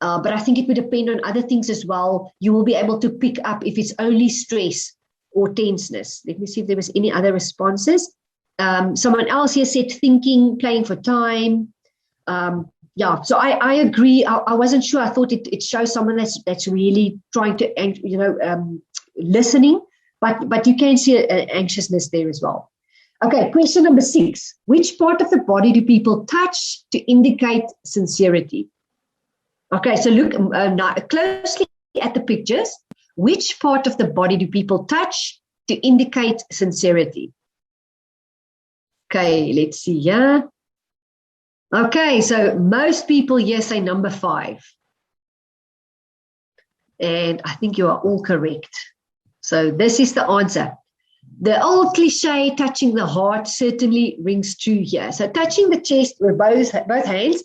but I think it would depend on other things as well. You will be able to pick up if it's only stress or tenseness. Let me see if there was any other responses. Someone else here said thinking, playing for time. Yeah, so I agree. I wasn't sure. I thought it shows someone that's really trying to, listening. But you can see anxiousness there as well. Okay, question number 6. Which part of the body do people touch to indicate sincerity? Okay, so look now closely at the pictures. Which part of the body do people touch to indicate sincerity? Okay, let's see here. Okay, so most people here say number 5. And I think you are all correct. So this is the answer. The old cliche, touching the heart, certainly rings true here. So touching the chest with both hands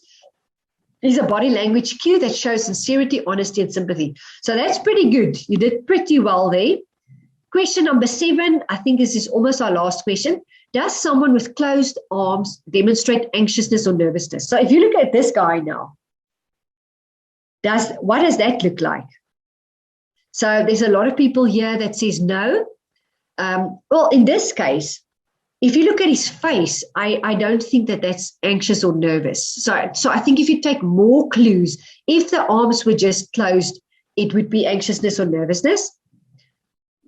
is a body language cue that shows sincerity, honesty, and sympathy. So that's pretty good. You did pretty well there. Question number 7, I think this is almost our last question. Does someone with closed arms demonstrate anxiousness or nervousness? So if you look at this guy now, what does that look like? So there's a lot of people here that says no. Well, in this case, if you look at his face, I don't think that's anxious or nervous. So I think if you take more clues, if the arms were just closed, it would be anxiousness or nervousness.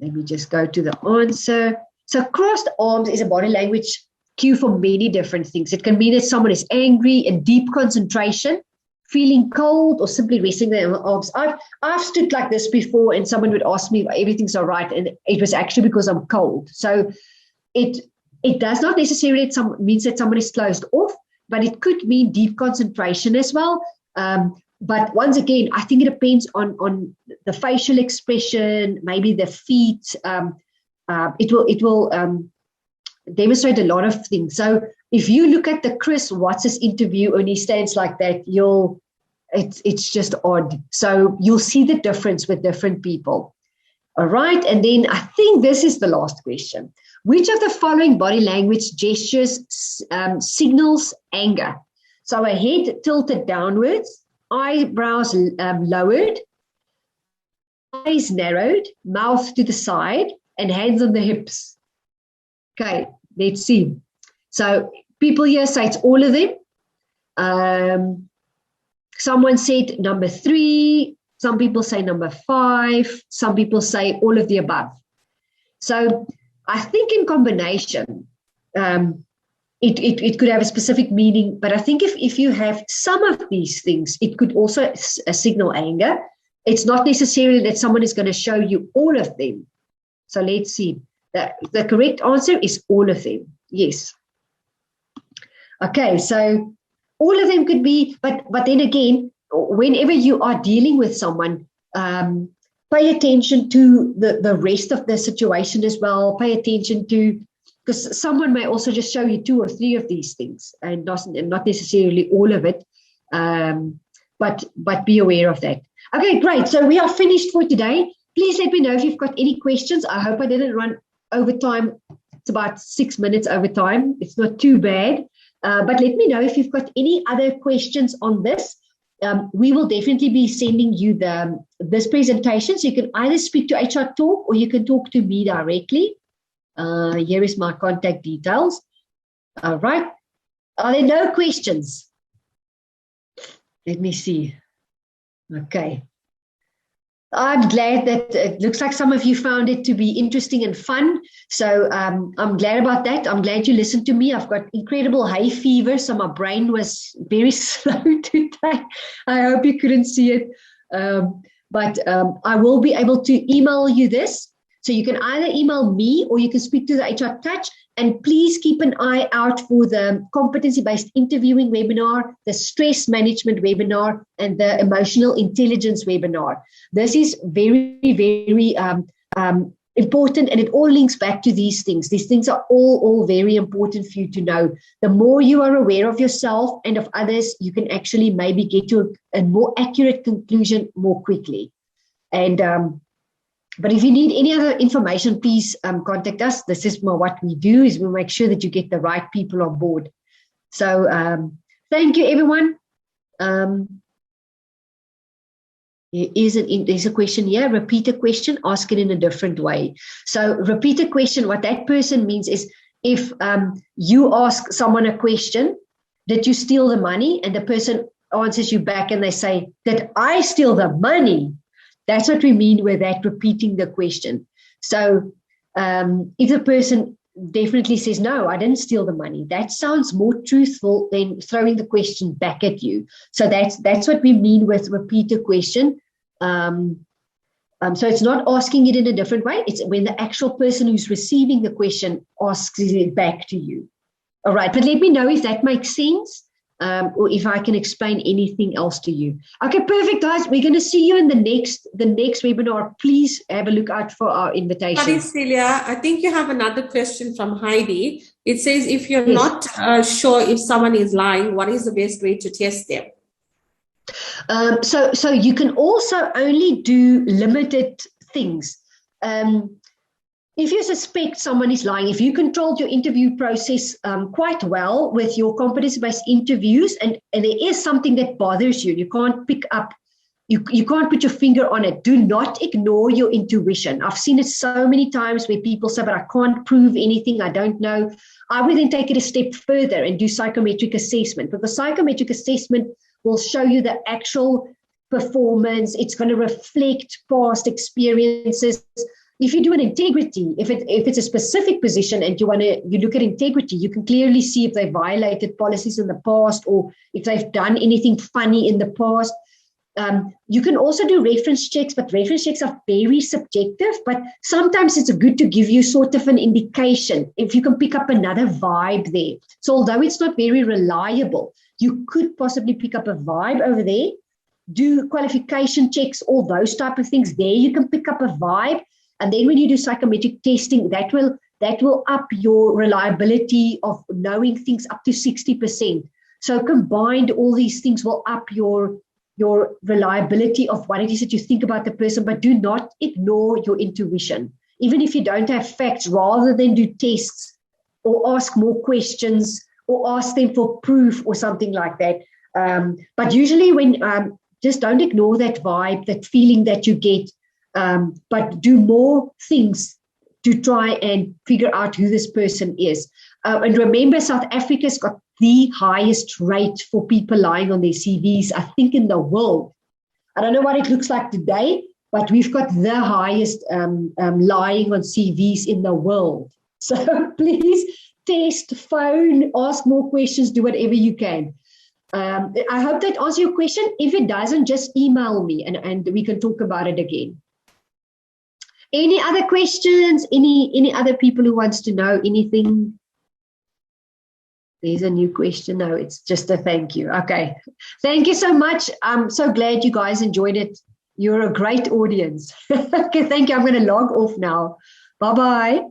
Let me just go to the answer. So crossed arms is a body language cue for many different things. It can mean that someone is angry, in deep concentration, feeling cold, or simply resting their arms. I've stood like this before and someone would ask me if everything's all right, and it was actually because I'm cold. So it does not necessarily means that someone is closed off, but it could mean deep concentration as well. But once again, I think it depends on the facial expression, maybe the feet. It will demonstrate a lot of things. So if you look at the Chris Watts' interview and he stands like that, it's just odd. So you'll see the difference with different people. All right. And then I think this is the last question. Which of the following body language gestures signals anger? So a head tilted downwards, eyebrows lowered, eyes narrowed, mouth to the side, and hands on the hips. Okay, let's see. So people here say it's all of them. Someone said number 3. Some people say number 5. Some people say all of the above. So I think in combination, it could have a specific meaning. But I think if you have some of these things, it could also signal anger. It's not necessarily that someone is going to show you all of them. So let's see. The correct answer is all of them. Yes. Okay, so all of them could be, but then again, whenever you are dealing with someone, pay attention to the rest of the situation as well. Pay attention to, because someone may also just show you 2 or 3 of these things and not necessarily all of it, but be aware of that. Okay, great. So we are finished for today. Please let me know if you've got any questions. I hope I didn't run over time. It's about 6 minutes over time. It's not too bad. But let me know if you've got any other questions on this. We will definitely be sending you this presentation. So you can either speak to HR Talk or you can talk to me directly. Here is my contact details. All right. Are there no questions? Let me see. Okay. I'm glad that it looks like some of you found it to be interesting and fun. So I'm glad about that. I'm glad you listened to me. I've got incredible hay fever, so my brain was very slow today. I hope you couldn't see it. But I will be able to email you this. So you can either email me or you can speak to the HR Touch. And please keep an eye out for the competency-based interviewing webinar, the stress management webinar, and the emotional intelligence webinar. This is very, very important, and it all links back to these things. These things are all very important for you to know. The more you are aware of yourself and of others, you can actually maybe get to a more accurate conclusion more quickly. And but if you need any other information, please contact us. This is what we do, is we make sure that you get the right people on board. So thank you, everyone. There's a question here, repeat a question, ask it in a different way. So repeat a question, what that person means is if you ask someone a question, did you steal the money? And the person answers you back and they say, did I steal the money? That's what we mean with that, repeating the question. So if the person definitely says, no, I didn't steal the money, that sounds more truthful than throwing the question back at you. So that's what we mean with repeat a question. So it's not asking it in a different way. It's when the actual person who's receiving the question asks it back to you. All right, but let me know if that makes sense. Or if I can explain anything else to you. Okay, perfect, guys. We're going to see you in the next webinar. Please have a look out for our invitation. Sorry, Celia, I think you have another question from Heidi. It says, if you're not sure if someone is lying, what is the best way to test them? So you can also only do limited things. If you suspect someone is lying, if you controlled your interview process quite well with your competency-based interviews, and there is something that bothers you, you can't pick up, you can't put your finger on it, do not ignore your intuition. I've seen it so many times where people say, but I can't prove anything, I don't know. I would then take it a step further and do psychometric assessment, because psychometric assessment will show you the actual performance. It's going to reflect past experiences. If you do an integrity, if it's a specific position and you look at integrity, you can clearly see if they violated policies in the past or if they've done anything funny in the past. You can also do reference checks, but reference checks are very subjective, but sometimes it's good to give you sort of an indication if you can pick up another vibe there. So although it's not very reliable, you could possibly pick up a vibe over there, do qualification checks, all those type of things. There you can pick up a vibe. And then when you do psychometric testing, that will up your reliability of knowing things up to 60%. So combined, all these things will up your reliability of what it is that you think about the person, but do not ignore your intuition. Even if you don't have facts, rather than do tests or ask more questions or ask them for proof or something like that. But usually when just don't ignore that vibe, that feeling that you get, but do more things to try and figure out who this person is. And remember, South Africa's got the highest rate for people lying on their CVs, I think, in the world. I don't know what it looks like today, but we've got the highest lying on CVs in the world. So please test, phone, ask more questions, do whatever you can. I hope that answers your question. If it doesn't, just email me and we can talk about it again. Any other questions? Any other people who wants to know anything? There's a new question. No, it's just a thank you. Okay. Thank you so much. I'm so glad you guys enjoyed it. You're a great audience. Okay, thank you. I'm going to log off now. Bye-bye.